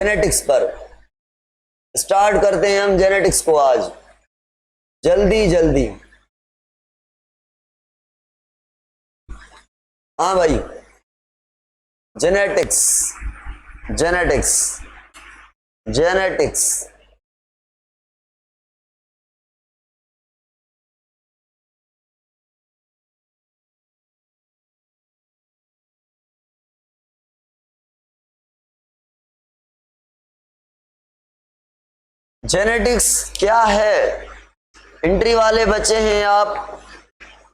Genetics पर start करते हैं हम जेनेटिक्स को आज जल्दी जल्दी। हाँ भाई, जेनेटिक्स जेनेटिक्स जेनेटिक्स जेनेटिक्स क्या है? एंट्री वाले बच्चे हैं आप,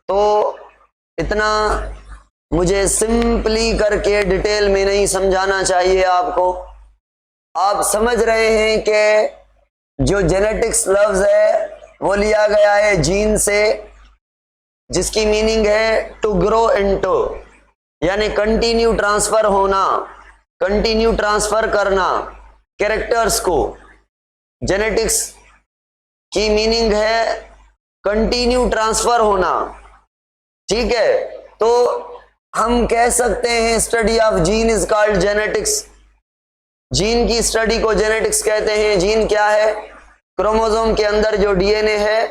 तो इतना मुझे सिंपली करके डिटेल में नहीं समझाना चाहिए आपको। आप समझ रहे हैं कि जो जेनेटिक्स लफ्ज है वो लिया गया है जीन से, जिसकी मीनिंग है टू ग्रो इनटू, यानी कंटिन्यू ट्रांसफर होना, कंटिन्यू ट्रांसफर करना कैरेक्टर्स को। जेनेटिक्स की मीनिंग है कंटिन्यू ट्रांसफर होना, ठीक है। तो हम कह सकते हैं study of gene is called genetics. Gene की स्टडी को जेनेटिक्स कहते हैं। जीन क्या है? क्रोमोसोम के अंदर जो डीएनए है,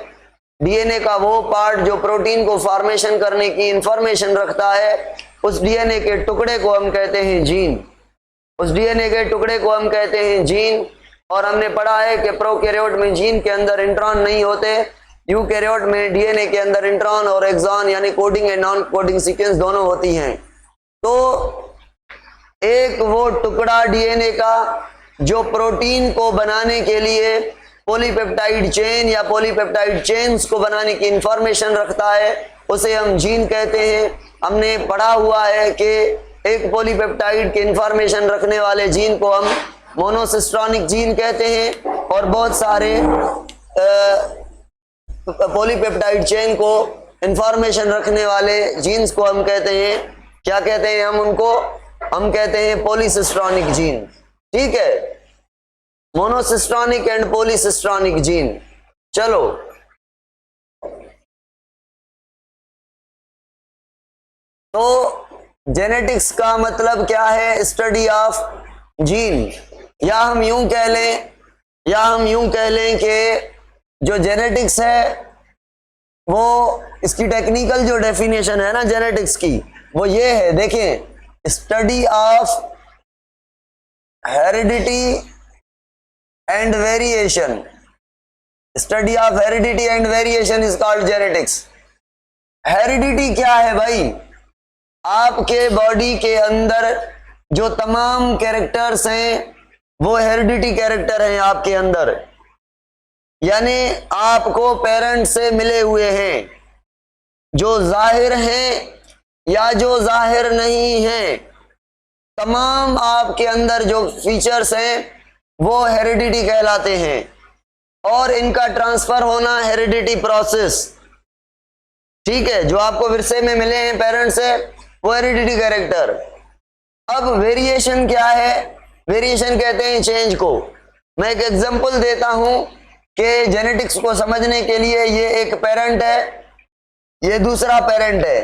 डीएनए का वो पार्ट जो प्रोटीन को फॉर्मेशन करने की इंफॉर्मेशन रखता है, उस डीएनए के टुकड़े को हम कहते हैं जीन। उस डीएनए के टुकड़े को हम कहते हैं जीन। और हमने पढ़ा है कि प्रोकैरियोट में जीन के अंदर इंट्रॉन नहीं होते, यूकैरियोट में डीएनए के अंदर इंट्रॉन और एक्सॉन यानी coding and non coding sequence दोनों होती हैं। तो एक वो टुकड़ा डीएनए का जो प्रोटीन को बनाने के लिए पॉलीपेप्टाइड चेन या पॉलीपेप्टाइड चेन्स को बनाने की इंफॉर्मेशन रखता है, उसे हम जीन कहते हैं। हमने पढ़ा हुआ है कि एक पॉलीपेप्टाइड की इंफॉर्मेशन रखने वाले जीन को हम मोनोसिस्ट्रॉनिक जीन कहते हैं, और बहुत सारे पॉलीपेप्टाइड चेन को इंफॉर्मेशन रखने वाले जीन्स को हम कहते हैं, क्या कहते हैं हम उनको? हम कहते हैं पॉलीसिस्ट्रॉनिक जीन, ठीक है। Monocistronic and polycistronic gene. चलो, तो जेनेटिक्स का मतलब क्या है? Study of gene. या हम यूं कह लें कि जो जेनेटिक्स है वो, इसकी टेक्निकल जो डेफिनेशन है ना जेनेटिक्स की, वो ये है, देखें, study of heredity and variation. Study of heredity and variation is called genetics. Heredity क्या है भाई? आपके बॉडी के अंदर जो तमाम कैरेक्टर्स हैं वो हेरिडिटी कैरेक्टर हैं आपके अंदर, यानी आपको पेरेंट्स से मिले हुए हैं, जो जाहिर हैं या जो जाहिर नहीं हैं, तमाम आपके अंदर जो फीचर्स हैं वो हेरिडिटी कहलाते हैं, और इनका ट्रांसफर होना हेरिडिटी प्रोसेस, ठीक है। जो आपको विरसे में मिले हैं पेरेंट्स से, वो हेरिडिटी कैरेक्टर। अब वेरिएशन क्या है? वेरिएशन कहते हैं चेंज को। मैं एक एग्जांपल देता हूं कि जेनेटिक्स को समझने के लिए, ये एक पेरेंट है, ये दूसरा पेरेंट है,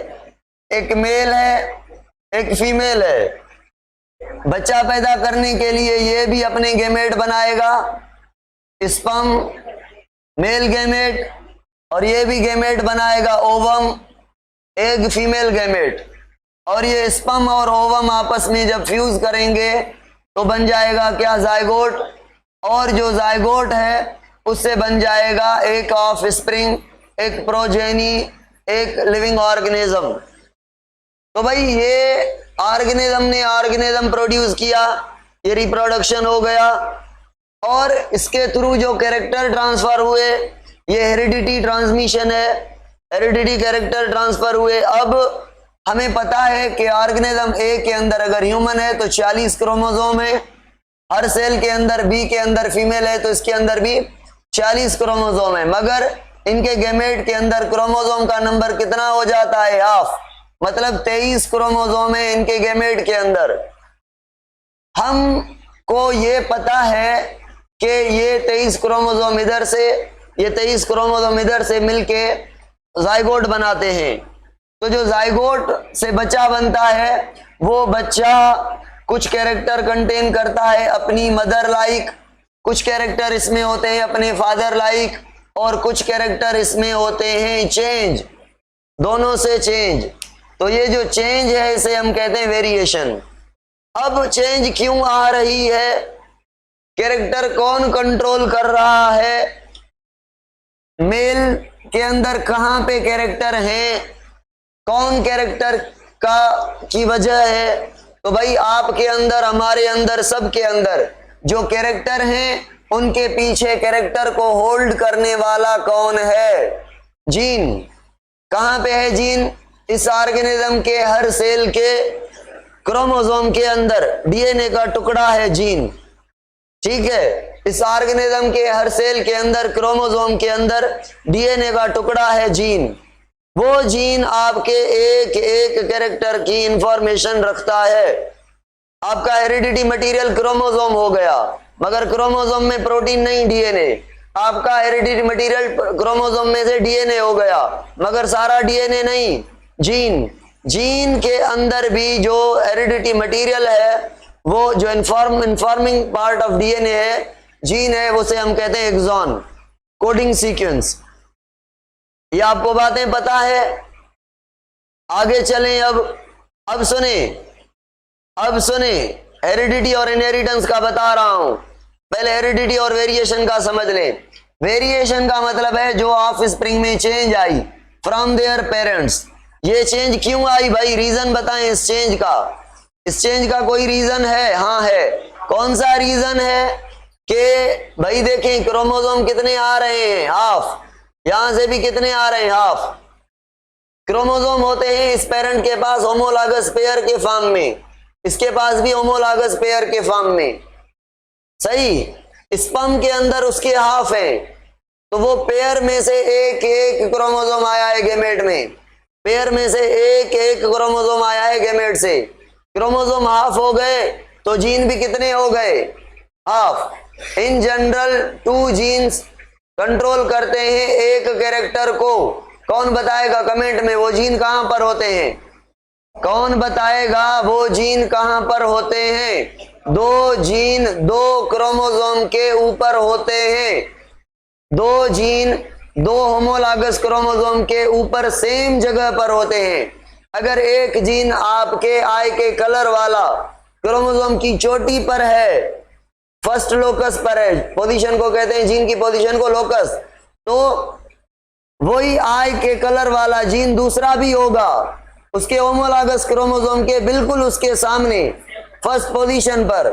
एक मेल है, एक फीमेल है। बच्चा पैदा करने के लिए ये भी अपने गैमेट बनाएगा, स्पर्म मेल गैमेट, और ये भी गैमेट बनाएगा ओवम, एग फीमेल गैमेट। और ये स्पर्म और ओवम आपस में जब फ्यूज करेंगे तो बन जाएगा क्या? जायगोट। और जो जायगोट है उससे बन जाएगा एक ऑफ स्प्रिंग, एक प्रोजेनी, एक लिविंग ऑर्गेनिज्म। तो भाई ये ऑर्गेनिज्म ने ऑर्गेनिज्म प्रोड्यूस किया, ये रिप्रोडक्शन हो गया, और इसके थ्रू जो कैरेक्टर ट्रांसफर हुए ये हेरिडिटी ट्रांसमिशन है, हेरिडिटी कैरेक्टर ट्रांसफर हुए। अब हमें पता है कि ऑर्गेनिज्म ए के अंदर अगर ह्यूमन है तो 40 क्रोमोसोम है, हर सेल के अंदर बी के अंदर फीमेल है तो इसके अंदर भी 40 क्रोमोसोम है, मगर इनके गैमेट के अंदर क्रोमोसोम का नंबर कितना हो जाता है? हाफ, मतलब 23 क्रोमोसोम है इनके गैमेट के अंदर। हमको ये पता है कि ये 23 क्रोमोसोम इधर से, ये 23 क्रोमोसोम इधर से मिलके जायगोट बनाते हैं। तो जो जायगोट से बच्चा बनता है वो बच्चा कुछ कैरेक्टर कंटेन करता है अपनी मदर लाइक, कुछ कैरेक्टर इसमें होते हैं अपने फादर लाइक, और कुछ कैरेक्टर इसमें होते हैं चेंज, दोनों से चेंज। तो ये जो चेंज है इसे हम कहते हैं वेरिएशन। अब चेंज क्यों आ रही है, कैरेक्टर कौन कंट्रोल कर रहा है, मेल के अंदर कहां पे कैरेक्टर हैं, कौन कैरेक्टर का की वजह है। तो भाई आपके अंदर, हमारे अंदर, सबके अंदर जो कैरेक्टर हैं उनके पीछे कैरेक्टर को होल्ड करने वाला कौन है, जीन। कहां पे है जीन, इस ऑर्गेनिज्म के हर सेल के क्रोमोसोम के अंदर डीएनए का टुकड़ा है जीन, ठीक है। इस ऑर्गेनिज्म के हर सेल के अंदर क्रोमोसोम के अंदर डीएनए का टुकड़ा है जीन। वो जीन आपके एक एक कैरेक्टर की इंफॉर्मेशन रखता है। आपका हेरिडिटी मटेरियल क्रोमोसोम हो गया, मगर क्रोमोसोम में प्रोटीन नहीं, डीएनए। आपका हेरिडिटी मटेरियल क्रोमोसोम में से डीएनए हो गया, मगर सारा डीएनए नहीं, जीन। जीन के अंदर भी जो हेरिडिटी मटेरियल है, वो जो इन्फॉर्मिंग पार्ट ऑफ डीएनए है, जीन है, उसे हम कहते हैं एक्सॉन, कोडिंग सीक्वेंस। ये आपको बातें पता है। आगे चलें अब सुने हेरिडिटी और इनहेरिटेंस का बता रहा हूं। पहले हेरिडिटी और वेरिएशन का समझ लें। वेरिएशन का मतलब है जो ऑफ स्प्रिंग में change I from their parents. ये चेंज क्यों आई भाई, रीजन बताएं इस चेंज का। इस चेंज का कोई रीजन है? हाँ है। कौन सा रीजन है कि भाई देखें क्रोमोसोम कितने आ रहे हैं, हाफ। यहां से भी कितने आ रहे हैं, हाफ। क्रोमोसोम होते हैं इस पेरेंट के पास होमोलॉगस पेयर के फॉर्म में, इसके पास भी होमोलॉगस पेयर के फॉर्म में, सही। स्पर्म के अंदर उसके हाफ है, तो वो पेयर में से एक एक क्रोमोसोम आया है गैमेट में, पेयर में से एक एक क्रोमोसोम आया है गैमेट से। क्रोमोसोम हाफ हो गए तो जीन भी कितने हो गए, half. In general 2 jeans control करते हैं एक कैरेक्टर को। कौन बताएगा कमेंट में वो जीन कहां पर होते हैं, कौन बताएगा वो जीन कहां पर होते हैं। 2 जीन 2 क्रोमोसोम के ऊपर होते हैं, 2 जीन 2 होमोलॉगस क्रोमोसोम के ऊपर सेम जगह पर होते हैं। अगर एक जीन आपके आई के कलर वाला क्रोमोसोम की चोटी पर है, फर्स्ट लोकस पर है, पोजीशन को कहते हैं जीन की पोजीशन को लोकस, तो वही आई के कलर वाला जीन दूसरा भी होगा उसके होमोलॉगस क्रोमोसोम के बिल्कुल उसके सामने, फर्स्ट पोजीशन पर,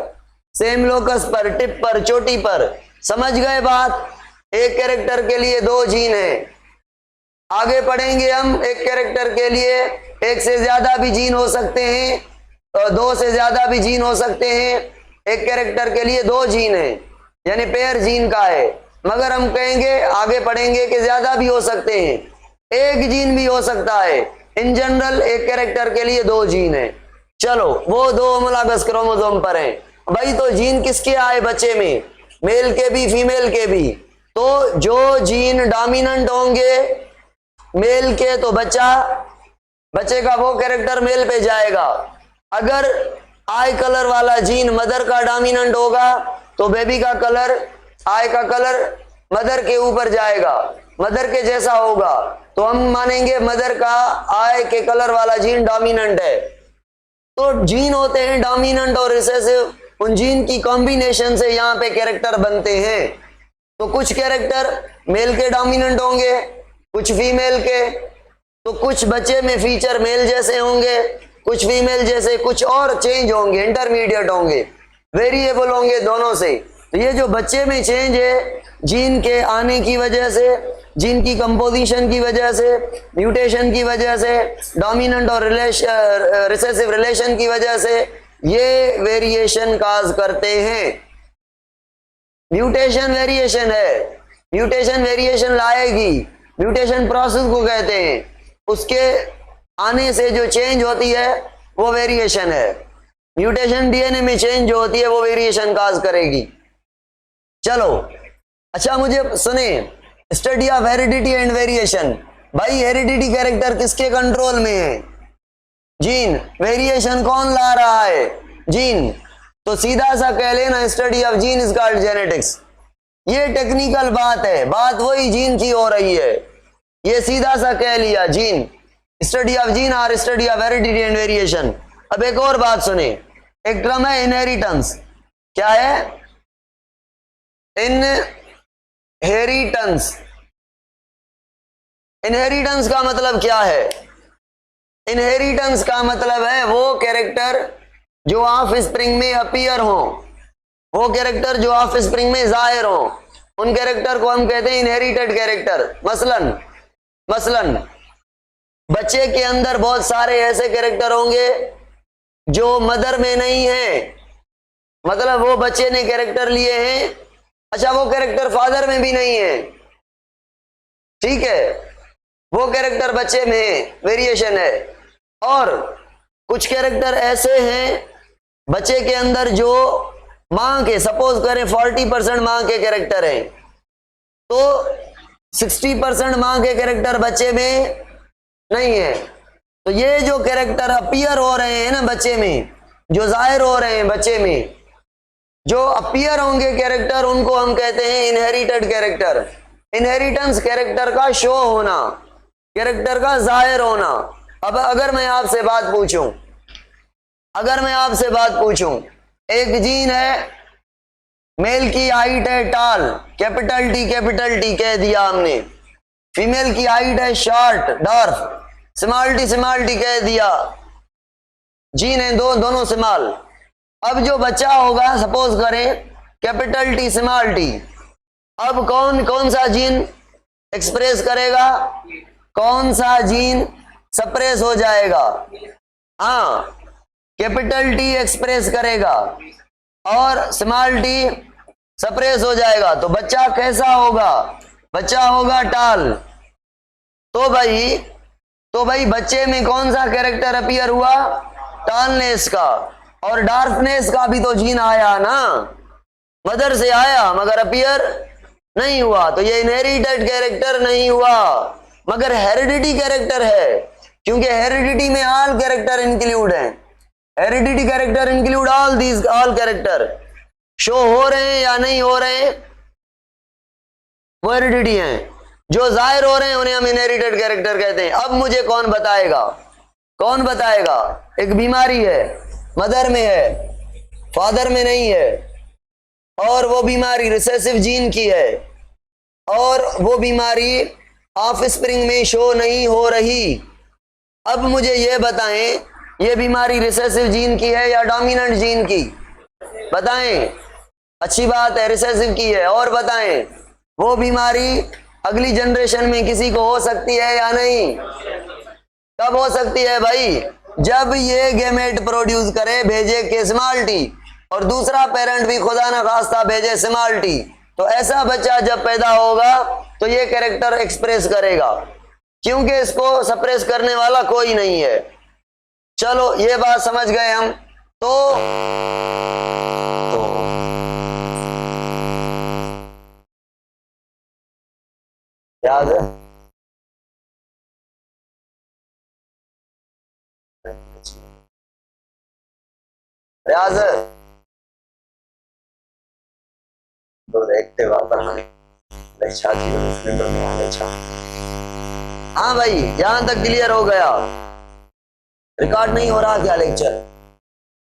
सेम लोकस पर, टिप पर, चोटी पर। समझ गए बात। एक कैरेक्टर के लिए 2 जीन हैं। आगे पढ़ेंगे हम, एक कैरेक्टर के लिए एक से ज्यादा भी जीन हो सकते हैं, 2 से ज्यादा भी जीन हो सकते हैं। एक कैरेक्टर के लिए 2 जीन हैं, यानी पेयर जीन का है, मगर हम कहेंगे आगे पढ़ेंगे कि ज्यादा भी हो सकते हैं, एक जीन भी हो सकता है। इन जनरल एक कैरेक्टर के लिए 2 जीन है। चलो वो 2 होमोलॉगस क्रोमोसोम पर हैं भाई। तो जीन किसके आए बच्चे में, मेल के भी फीमेल के भी। तो जो जीन डोमिनेंट होंगे मेल के, तो बच्चे का वो कैरेक्टर मेल पे जाएगा। अगर आई कलर वाला जीन मदर का डोमिनेंट होगा तो बेबी का कलर, आई का कलर मदर के ऊपर जाएगा, मदर के जैसा होगा, तो हम मानेंगे मदर का आई के कलर वाला जीन डोमिनेंट है। तो जीन होते हैं डोमिनेंट और रिसेसिव, उन जीन की कॉम्बिनेशन से यहाँ पे कैरेक्टर बनते हैं। तो कुछ कैरेक्टर मेल के डोमिनेंट होंगे, कुछ फीमेल के। तो कुछ बच्चे में फीचर मेल जैसे होंगे, कुछ फीमेल जैसे, कुछ और चेंज होंगे, इंटरमीडिएट होंगे, वेरिएबल होंगे दोनों से। तो ये जो बच्चे में चेंज है जीन के आने की वजह से, जीन की कंपोजिशन की वजह से, म्यूटेशन की वजह से, डोमिनेंट और रिसेसिव रिलेशन की वजह से, ये वेरिएशन काज करते हैं। म्यूटेशन वेरिएशन है, म्यूटेशन वेरिएशन लाएगी, म्यूटेशन प्रोसेस को कहते हैं। उसके आने से जो चेंज होती है वो वेरिएशन है। म्यूटेशन डीएनए में चेंज जो होती है वो वेरिएशन काज करेगी। चलो अच्छा मुझे सुने, study of heredity and variation. भाई हेरिडिटी कैरेक्टर किसके कंट्रोल में है, जीन। वेरिएशन कौन ला रहा है, जीन, तो सीधा सा कह लेना study of gene is called genetics. ये टेक्निकल बात है, बात वही जीन की हो रही है, ये सीधा सा कह लिया जीन, स्टडी ऑफ जीन और study of heredity and variation. अब एक और बात सुने, एक टर्म है इनहेरिटेंस। क्या है? इनहेरिटेंस। इनहेरिटेंस का मतलब क्या है? इनहेरिटेंस का मतलब है वो कैरेक्टर जो ऑफ स्प्रिंग में अपीयर हो, वो कैरेक्टर जो ऑफ स्प्रिंग में जाहिर हो, उन कैरेक्टर को हम कहते हैं इनहेरिटेड कैरेक्टर। मसलन बच्चे के अंदर बहुत सारे ऐसे कैरेक्टर होंगे जो मदर में नहीं है, मतलब वो बच्चे ने कैरेक्टर लिए हैं, अच्छा वो कैरेक्टर फादर में भी नहीं है, ठीक है, वो कैरेक्टर बच्चे में है, वेरिएशन है। और कुछ कैरेक्टर ऐसे हैं बच्चे के अंदर जो मां के, सपोज करें 40% मां के कैरेक्टर हैं, तो 60% मां के कैरेक्टर बच्चे में नहीं है। तो ये जो कैरेक्टर अपीयर हो रहे हैं ना बच्चे में, जो जाहिर हो रहे हैं बच्चे में, जो अपीयर होंगे कैरेक्टर, उनको हम कहते हैं इनहेरिटेड कैरेक्टर। इनहेरिटेंस कैरेक्टर का शो होना, कैरेक्टर का जाहिर होना। अब अगर मैं आपसे बात पूछूं, एक जीन है, मेल की हाइट है टॉल, कैपिटल टी कह दिया हमने, फीमेल की हाइट है शॉर्ट डॉर्फ, स्मॉल टी कह दिया, जीन है दोनों स्मॉल। अब जो बच्चा होगा, सपोज करें कैपिटल टी स्मॉल टी, अब कौन सा जीन एक्सप्रेस करेगा, कौन सा जीन सप्रेस हो जाएगा? हाँ, कैपिटल टी एक्सप्रेस करेगा और स्मॉल टी सप्रेस हो जाएगा। तो बच्चा कैसा होगा? बच्चा होगा टॉल। तो भाई बच्चे में कौन सा कैरेक्टर अपीयर हुआ? टॉलनेस का। और डार्कनेस का भी तो जीन आया ना, मदर से आया, मगर अपीयर नहीं हुआ। तो ये इनहेरिटेड कैरेक्टर नहीं हुआ, मगर हेरिडिटी कैरेक्टर है, क्योंकि हेरिडिटी में ऑल कैरेक्टर इंक्लूड हैं। Heredity character include all character. Show हो रहे हैं या नहीं हो रहे हैं, वो हेरिडिटी हैं। जो जाहिर हो रहे हैं उन्हें हम इनहेरिटेड कैरेक्टर कहते हैं। अब मुझे कौन बताएगा? एक बीमारी है, मदर में है, फादर में नहीं है, और वो बीमारी रिसेसिव जीन की है, और वो बीमारी ऑफ स्प्रिंग में शो नहीं हो रही। अब मुझे ये बताएं, ये बीमारी रिसेसिव जीन की है या डोमिनेंट जीन की? बताएं। अच्छी बात है, रिसेसिव की है। और बताएं, वो बीमारी अगली जनरेशन में किसी को हो सकती है या नहीं? कब हो सकती है भाई? जब ये गैमेट प्रोड्यूस करे, भेजे के स्मॉल टी, और दूसरा पेरेंट भी खुदा ना खास्ता भेजे स्मॉल टी, तो ऐसा बच्चा जब पैदा होगा तो ये कैरेक्टर एक्सप्रेस करेगा, क्योंकि इसको सप्रेस करने वाला कोई नहीं है। चलो ये बात समझ गए हम। तो याद है? याद है? तो देखते वापस हाँ भाई, यहां तक क्लियर हो गया। रिकॉर्ड नहीं हो रहा क्या लेक्चर?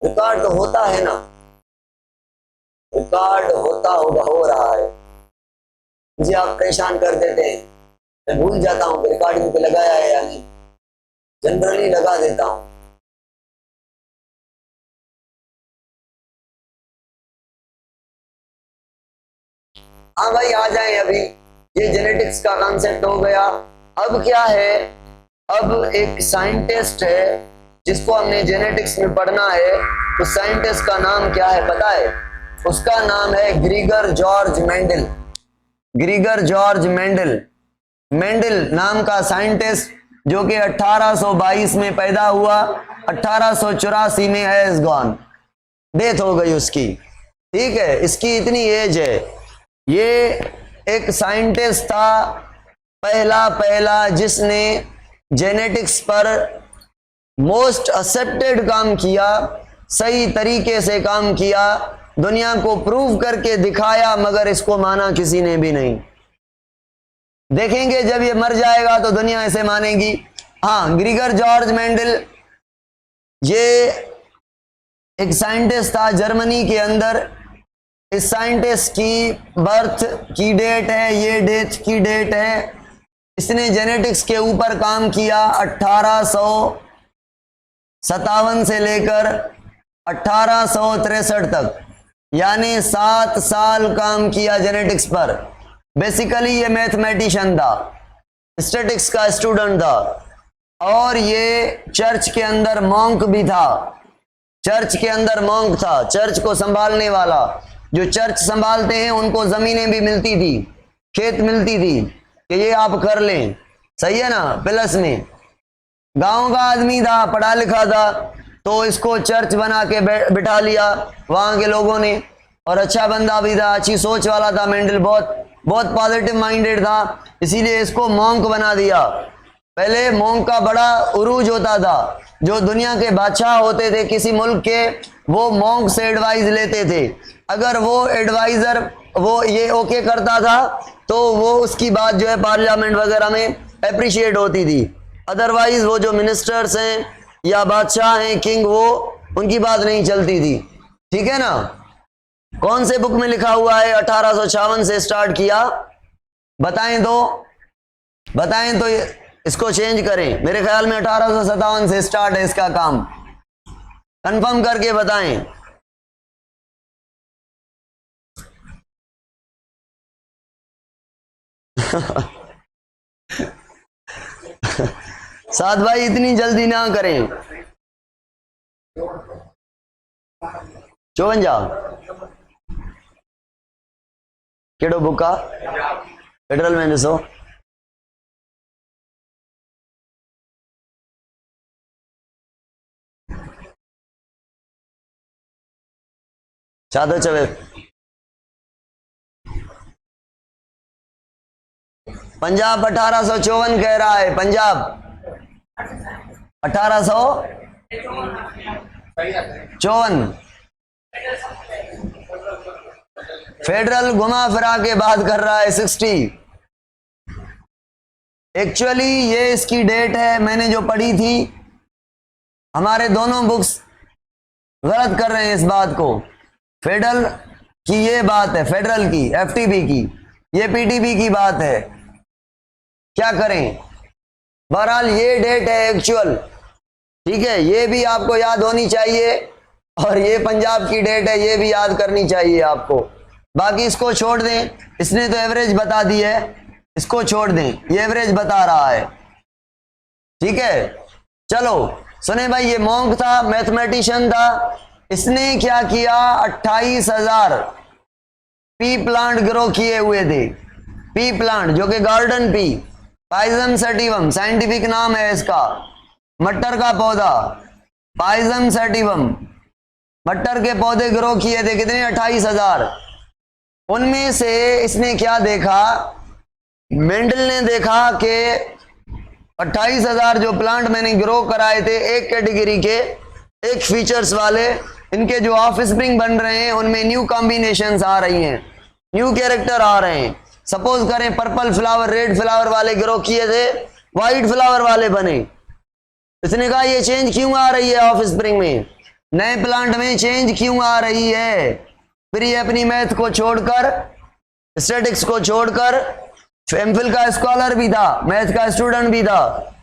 रिकॉर्ड तो होता है ना, रिकॉर्ड होता होगा, हो रहा है। मुझे आप परेशान कर देते हैं, मैं भूल जाता हूँ रिकॉर्डिंग पे लगाया है या नहीं, जनरली लगा देता हूँ। हाँ भाई आ जाए, अभी ये जेनेटिक्स का कॉन्सेप्ट हो गया। अब क्या है, अब एक साइंटिस्ट है जिसको हमने जेनेटिक्स में पढ़ना है। उस साइंटिस्ट का नाम क्या है पता है? उसका नाम है ग्रीगर George Mendel. ग्रीगर George Mendel, Mendel नाम का साइंटिस्ट, जो कि 1822 में पैदा हुआ, 1884 में है गॉन, डेथ हो गई उसकी। ठीक है, इसकी इतनी एज है। ये एक साइंटिस्ट था पहला जिसने जेनेटिक्स पर मोस्ट एक्सेप्टेड काम किया, सही तरीके से काम किया, दुनिया को प्रूव करके दिखाया, मगर इसको माना किसी ने भी नहीं। देखेंगे जब ये मर जाएगा तो दुनिया इसे मानेगी। हाँ, ग्रीगर जॉर्ज मेंडल, ये एक साइंटिस्ट था जर्मनी के अंदर। इस साइंटिस्ट की बर्थ की डेट है, ये डेथ की डेट है। इसने जेनेटिक्स के ऊपर काम किया 1857 से लेकर 1863 तक, यानी 7 साल काम किया जेनेटिक्स पर। बेसिकली ये मैथमेटिशियन था, स्टैटिक्स का स्टूडेंट था, और ये चर्च के अंदर मॉन्क भी था। चर्च के अंदर मॉन्क था, चर्च को संभालने वाला। जो चर्च संभालते हैं उनको जमीनें भी मिलती थी, खेत मिलती थी कि ये आप कर लें, सही है ना। प्लस में गांव का आदमी था, पढ़ा लिखा था, तो इसको चर्च बना के बिठा लिया वहां के लोगों ने। और अच्छा बंदा भी था, अच्छी सोच वाला था मेंडल, बहुत पॉजिटिव माइंडेड था, इसीलिए इसको मॉन्क बना दिया। पहले मॉन्क का बड़ा उरूज होता था, जो दुनिया के बादशाह होते थे किसी मुल्क के, वो मॉन्क से एडवाइस लेते थे। अगर वो एडवाइजर वो ये ओके करता था तो वो उसकी बात जो है पार्लियामेंट वगैरह में अप्रिशिएट होती थी। अदरवाइज वो जो मिनिस्टर्स हैं या बादशाह हैं, किंग, वो उनकी बात नहीं चलती थी। ठीक है ना। कौन से बुक में लिखा हुआ है 1856 से स्टार्ट किया? बताएं तो इसको चेंज करें। मेरे ख्याल में 1857 से स्टार्ट है इसका काम, कंफर्म करके बताएं। साथ भाई इतनी जल्दी ना करें। 54 केड़ो बुका फेडरल में ॾिसो। छा थो चवे? पंजाब 1854 कह रहा है। पंजाब 1854। फेडरल घुमा फिरा के बात कर रहा है 60। एक्चुअली ये इसकी डेट है, मैंने जो पढ़ी थी। हमारे दोनों बुक्स गलत कर रहे हैं इस बात को। फेडरल की ये बात है, फेडरल की, एफटीबी की, ये पीटीबी की बात है। क्या करें? बहरहाल ये डेट है एक्चुअल, ठीक है, ये भी आपको याद होनी चाहिए। और ये पंजाब की डेट है, ये भी याद करनी चाहिए आपको। बाकी इसको छोड़ दें, इसने तो एवरेज बता दी है, इसको छोड़ दें, ये एवरेज बता रहा है। ठीक है, चलो सुने भाई। ये मॉन्क था, मैथमेटिशियन था। इसने क्या किया? 28,000 पी प्लांट ग्रो किए हुए थे। पी प्लांट जो कि गार्डन पी, पाइजम सेटिवम साइंटिफिक नाम है इसका। मटर का पौधा, पाइजम सेटिवम, मटर के पौधे ग्रो किए थे। कितने? 28,000। उनमें से इसने क्या देखा? मेंडल ने देखा कि 28,000 जो प्लांट मैंने ग्रो कराए थे, एक कैटेगरी के, एक फीचर्स वाले, इनके जो ऑफस्प्रिंग बन रहे हैं उनमें न्यू कॉम्बिनेशंस आ रही हैं, न्यू कैरेक्टर आ रहे हैं। सपोज करें पर्पल फ्लावर, रेड फ्लावर वाले ग्रो किए थे, व्हाइट फ्लावर वाले बने। इसने कहा ये चेंज क्यों आ रही है ऑफस्प्रिंग में, नए प्लांट में चेंज क्यों आ रही है? फिर ये अपनी मैथ को छोड़कर, स्टैटिक्स को छोड़कर, एमफिल का स्कॉलर भी था, मैथ का स्टूडेंट भी था,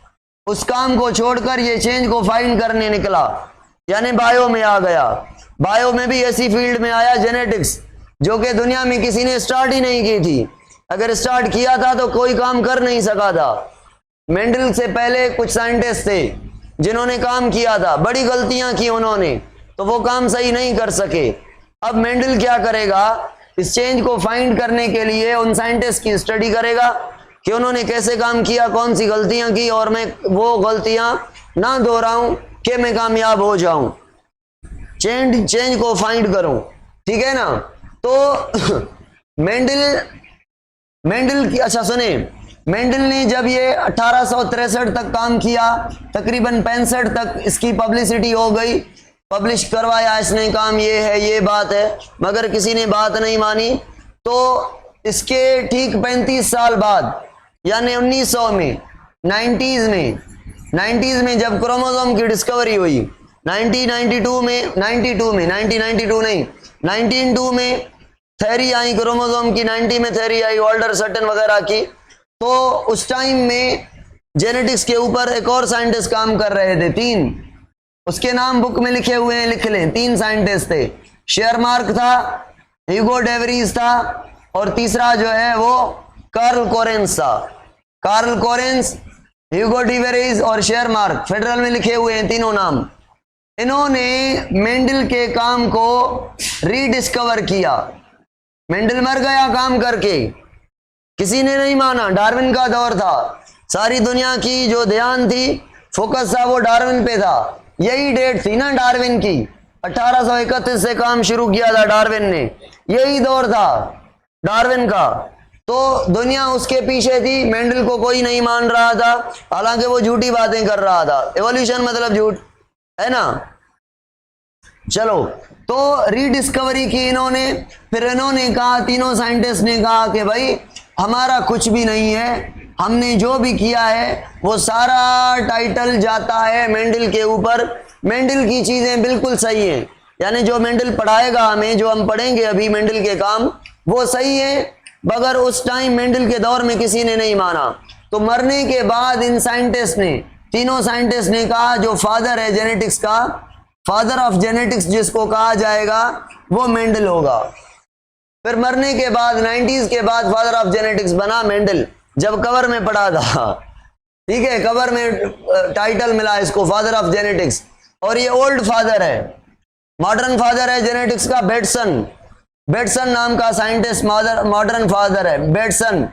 उस काम को छोड़कर ये चेंज को फाइंड करने निकला, यानी बायो में आ गया। बायो में भी ऐसी फील्ड में आया जेनेटिक्स, जो कि दुनिया में किसी ने स्टार्ट ही नहीं की थी। अगर स्टार्ट किया था तो कोई काम कर नहीं सका था। मेंडल से पहले कुछ साइंटिस्ट थे जिन्होंने काम किया था, बड़ी गलतियां की उन्होंने, तो वो काम सही नहीं कर सके। अब मेंडल क्या करेगा? इस चेंज को फाइंड करने के लिए उन साइंटिस्ट की स्टडी करेगा कि उन्होंने कैसे काम किया, कौन सी गलतियां की, और मैं वो गलतियां ना दोहराऊं कि मैं कामयाब हो जाऊं, चेंज को फाइंड करूं। ठीक है ना। तो मेंडल की, अच्छा सुने, मेंडल ने जब ये 1863 तक काम किया, तकरीबन 65 तक इसकी पब्लिसिटी हो गई। पब्लिश करवाया इसने काम, ये है, ये बात है, मगर किसी ने बात नहीं मानी। तो इसके ठीक 35 साल बाद यानी 1900 में 90s में जब क्रोमोसोम की डिस्कवरी हुई, 1992 में थ्योरी आई क्रोमोसोम की, 90 में थ्योरी आई ऑल्डर सटन वगैरह की। तो उस टाइम में जेनेटिक्स के ऊपर एक और साइंटिस्ट काम कर रहे थे, 3, उसके नाम बुक में लिखे हुए हैं, लिख लें। 3 साइंटिस्ट थे, शेयरमार्क था, ह्यूगो डेवरीज था, और तीसरा जो है वो कार्ल कोरेंस था। कार्ल कोरेंस, ह्यूगो डेवरीज और शेयरमार्क, फेडरल में लिखे हुए हैं तीनों नाम। इन्होंने मेंडल के काम को रीडिस्कवर किया। मेंडल मर गया काम करके, किसी ने नहीं माना, डार्विन का दौर था, सारी दुनिया की जो ध्यान थी, फोकस था, वो डार्विन पे था। यही डेट थी ना डार्विन की, 1831 से काम शुरू किया था डार्विन ने, यही दौर था डार्विन का। तो दुनिया उसके पीछे थी, मेंडल को कोई नहीं मान रहा था, हालांकि वो झूठी बातें कर रहा था। एवोल्यूशन मतलब झूठ है ना। चलो, तो रीडिस्कवरी की इन्होंने, फिर इन्होंने कहा, तीनों साइंटिस्ट ने कहा कि भाई हमारा कुछ भी नहीं है, हमने जो भी किया है वो सारा टाइटल जाता है मेंडल के ऊपर। मेंडल की चीजें बिल्कुल सही हैं, यानी जो मेंडल पढ़ाएगा हमें, जो हम पढ़ेंगे अभी मेंडल के काम, वो सही है, मगर उस टाइम मेंडल के दौर में किसी ने नहीं माना। तो मरने के बाद इन साइंटिस्ट ने, तीनों साइंटिस्ट ने कहा जो फादर है जेनेटिक्स का, फादर ऑफ जेनेटिक्स जिसको कहा जाएगा, वो मेंडल होगा। फिर मरने के बाद 90s के बाद फादर ऑफ जेनेटिक्स बना मेंडल, जब कवर में पढ़ा था, ठीक है, कवर में टाइटल मिला इसको फादर ऑफ जेनेटिक्स। और ये ओल्ड फादर है, मॉडर्न फादर है जेनेटिक्स का बेटसन। बेटसन नाम का साइंटिस्ट मॉडर्न फादर है, बेटसन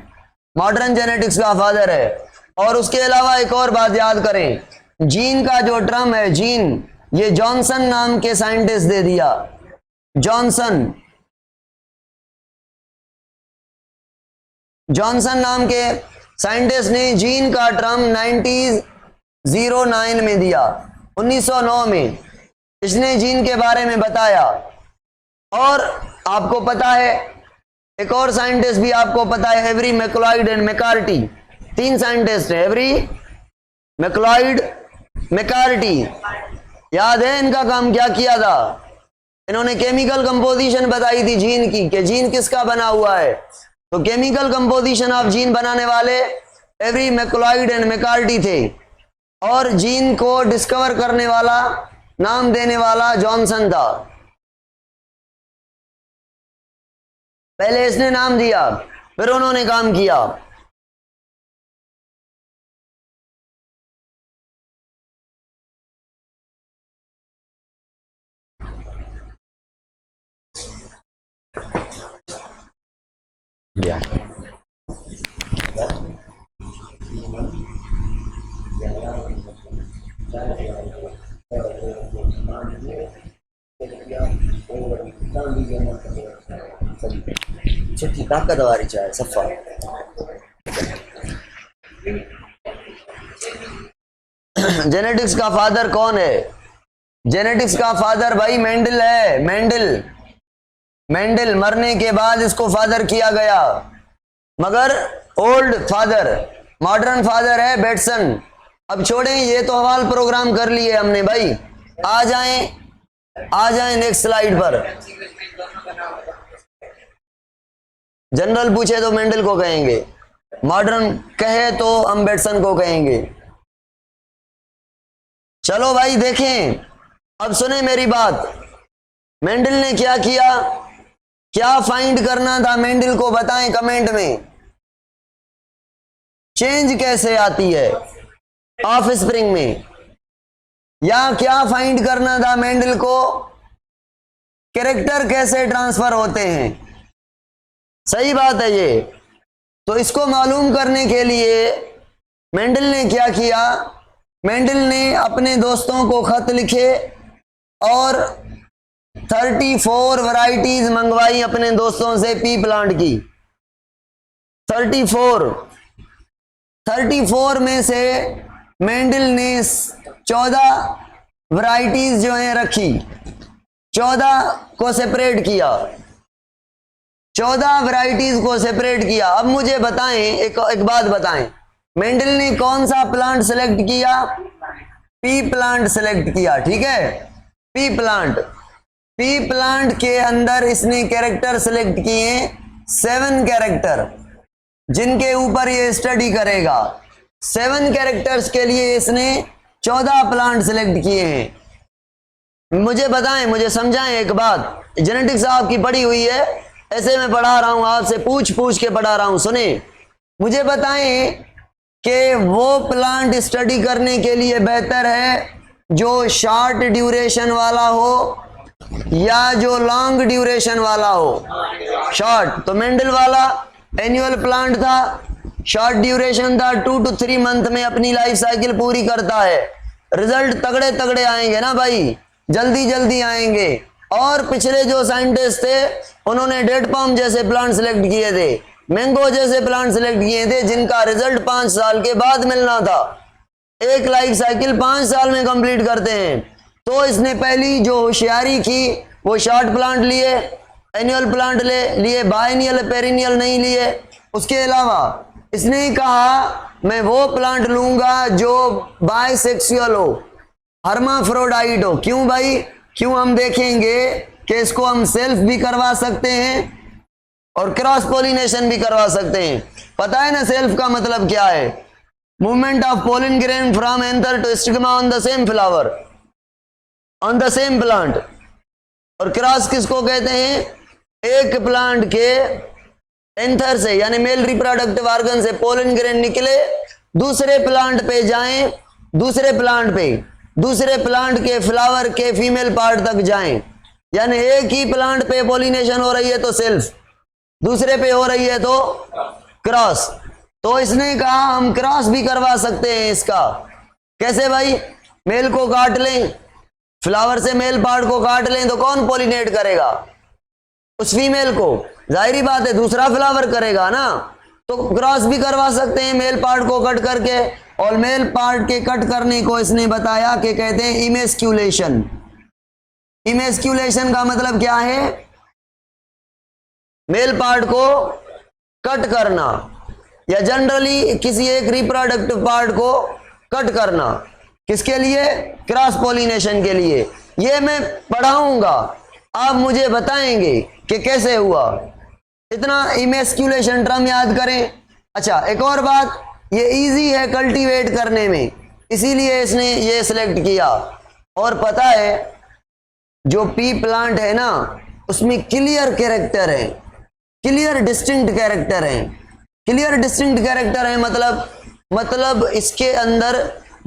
मॉडर्न जेनेटिक्स का फादर है। और उसके अलावा एक और बात याद करें, जीन का जो टर्म है जीन, ये जॉनसन नाम के साइंटिस्ट दे दिया। जॉनसन नाम के साइंटिस्ट ने जीन का टर्म 1909 में दिया, 1909 में इसने जीन के बारे में बताया। और आपको पता है एक और साइंटिस्ट भी आपको पता है, एवरी मैक्लॉइड एंड मैकार्टी, 3 साइंटिस्ट हैं, एवरी मैक्लॉइड मैकार्टी। याद है इनका काम क्या किया था? इन्होंने केमिकल कंपोजिशन बताई थी जीन की, कि जीन किसका बना हुआ है। तो केमिकल कंपोजिशन ऑफ जीन बनाने वाले एवरी मैक्लॉइड एंड मैकार्टी थे, और जीन को डिस्कवर करने वाला, नाम देने वाला जॉनसन था। पहले इसने नाम दिया, फिर उन्होंने काम किया। ताकत वाली चाय सफा। जेनेटिक्स का फादर कौन है? जेनेटिक्स का फादर भाई मेंडल है। मेंडल मरने के बाद इसको फादर किया गया, मगर ओल्ड फादर, मॉडर्न फादर है बेटसन। अब छोड़ें, ये तो हवाल प्रोग्राम कर लिए हमने भाई। आ जाएं नेक्स्ट स्लाइड पर। जनरल पूछे तो मेंडल को कहेंगे, मॉडर्न कहे तो हम बेटसन को कहेंगे। चलो भाई देखें, अब सुने मेरी बात। मेंडल ने क्या किया, क्या फाइंड करना था मेंडल को, बताएं कमेंट में। चेंज कैसे आती है ऑफ स्प्रिंग में, या क्या फाइंड करना था मेंडल को, कैरेक्टर कैसे ट्रांसफर होते हैं। सही बात है ये। तो इसको मालूम करने के लिए मेंडल ने क्या किया, मेंडल ने अपने दोस्तों को खत लिखे और 34 वैरायटीज मंगवाई अपने दोस्तों से पी प्लांट की। 34 में से मेंडल ने 14 वैरायटीज जो है रखी, 14 को सेपरेट किया, 14 वैरायटीज को सेपरेट किया। अब मुझे बताएं, एक बात बताएं, मेंडल ने कौन सा प्लांट सेलेक्ट किया? पी प्लांट सेलेक्ट किया, ठीक है, पी प्लांट। पी प्लांट के अंदर इसने कैरेक्टर सेलेक्ट किए 7 कैरेक्टर, जिनके ऊपर ये स्टडी करेगा। 7 कैरेक्टर्स के लिए इसने 14 प्लांट सेलेक्ट किए हैं। मुझे बताएं, मुझे समझाएं एक बात, जेनेटिक्स आपकी पढ़ी हुई है, ऐसे मैं पढ़ा रहा हूं, आपसे पूछ पूछ के पढ़ा रहा हूं। सुने, मुझे बताएं कि वो प्लांट स्टडी करने के लिए बेहतर है जो शॉर्ट ड्यूरेशन वाला हो या जो लॉन्ग ड्यूरेशन वाला हो? शॉर्ट तो मेंडल वाला एनुअल प्लांट था, शॉर्ट ड्यूरेशन था, 2 to 3 मंथ में अपनी लाइफ साइकिल पूरी करता है। रिजल्ट तगड़े तगड़े आएंगे ना भाई, जल्दी जल्दी आएंगे। और पिछले जो साइंटिस्ट थे उन्होंने डेट पाम जैसे प्लांट सिलेक्ट किए थे, मैंगो जैसे प्लांट सिलेक्ट किए थे, जिनका रिजल्ट 5 साल के बाद मिलना था। एक लाइफ साइकिल 5 साल में कंप्लीट करते हैं। तो इसने पहली जो होशियारी की वो शॉर्ट प्लांट लिए, एनुअल प्लांट लिए, बायनियल पेरिनियल नहीं लिए। उसके अलावा इसने कहा मैं वो प्लांट लूंगा जो बायसेक्सुअल हो, हर्माफ्रोडाइट हो। क्यों भाई? क्यों? हम देखेंगे कि इसको हम सेल्फ भी करवा सकते हैं और क्रॉस पोलिनेशन भी करवा सकते हैं। पता है ना सेल्फ का मतलब क्या है? Movement of pollen grain from anther to stigma on the same flower, on the same plant. और क्रॉस किसको कहते हैं? एक प्लांट के एंथर से यानी मेल रिप्रोडक्टिव ऑर्गन से पोलन ग्रेन निकले, दूसरे प्लांट पे जाएं, दूसरे प्लांट के फ्लावर के फीमेल पार्ट तक जाएं। यानी एक ही प्लांट पे पोलिनेशन हो रही है तो सेल्फ, दूसरे पे हो रही है तो क्रॉस। तो इसने कहा हम क्रॉस भी करवा सकते हैं इसका। कैसे भाई? मेल को काट लें, फ्लावर से मेल पार्ट को काट लें तो कौन पोलिनेट करेगा? उस फीमेल को। जाहिर बात है दूसरा फ्लावर करेगा ना। तो क्रॉस भी करवा सकते हैं मेल पार्ट को कट करके। और मेल पार्ट के कट करने को इसने बताया कि कहते हैं इमेस्क्यूलेशन। इमेस्क्यूलेशन का मतलब क्या है? मेल पार्ट को कट करना या जनरली किसी एक रिप्रोडक्टिव पार्ट को कट करना। किसके लिए? क्रॉस पोलिनेशन के लिए। ये मैं पढ़ाऊंगा, आप मुझे बताएंगे कि कैसे हुआ। इतना इमेस्क्यूलेशन टर्म याद करें। अच्छा, एक और बात, ये इजी है कल्टीवेट करने में, इसीलिए इसने ये सिलेक्ट किया। और पता है जो पी प्लांट है ना, उसमें क्लियर कैरेक्टर है, क्लियर डिस्टिंक्ट कैरेक्टर है। क्लियर डिस्टिंक्ट कैरेक्टर है मतलब इसके अंदर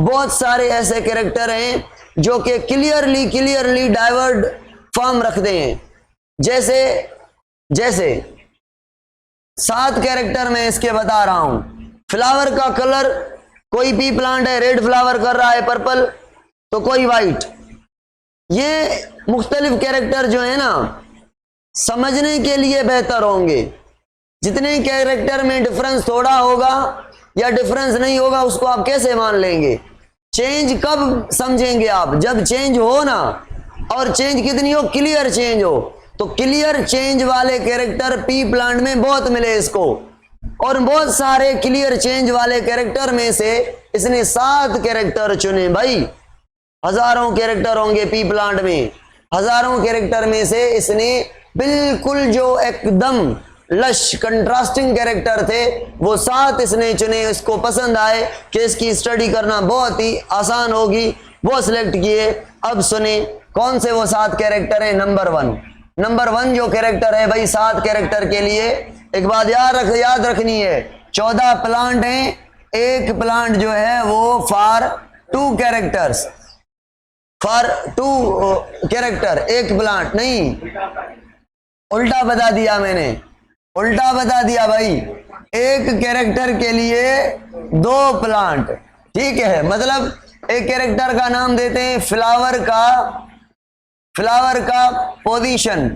बहुत सारे ऐसे कैरेक्टर हैं जो कि क्लियरली डाइवर्ड फॉर्म रखते हैं। जैसे 7 कैरेक्टर में इसके बता रहा हूं। फ्लावर का कलर, कोई भी प्लांट है रेड फ्लावर कर रहा है पर्पल, तो कोई वाइट। ये मुख्तलिफ कैरेक्टर जो है ना, समझने के लिए बेहतर होंगे। जितने कैरेक्टर में डिफरेंस थोड़ा होगा या डिफरेंस नहीं होगा, उसको आप कैसे मान लेंगे? चेंज कब समझेंगे आप? जब चेंज हो ना, और चेंज कितनी हो? क्लियर चेंज हो। तो क्लियर चेंज वाले कैरेक्टर पी प्लांट में बहुत मिले इसको। और बहुत सारे क्लियर चेंज वाले कैरेक्टर में से इसने 7 कैरेक्टर चुने। भाई हजारों कैरेक्टर होंगे पी प्लांट में, हजारों कैरेक्टर में से इसने बिल्कुल जो एकदम लश कंट्रास्टिंग कैरेक्टर थे वो 7 इसने चुने। इसको पसंद आए कि इसकी स्टडी करना बहुत ही आसान होगी, वो सिलेक्ट किए। अब सुने कौन से वो 7 कैरेक्टर है। नंबर वन जो कैरेक्टर है भाई, 7 कैरेक्टर के लिए एक बात याद रखनी है। 14 प्लांट हैं, एक प्लांट जो है वो फॉर 2 कैरेक्टर्स, फॉर 2 कैरेक्टर, एक प्लांट नहीं, उल्टा बता दिया मैंने, उल्टा बता दिया भाई। एक कैरेक्टर के लिए 2 प्लांट, ठीक है। मतलब एक कैरेक्टर का नाम देते हैं फ्लावर का पोजीशन,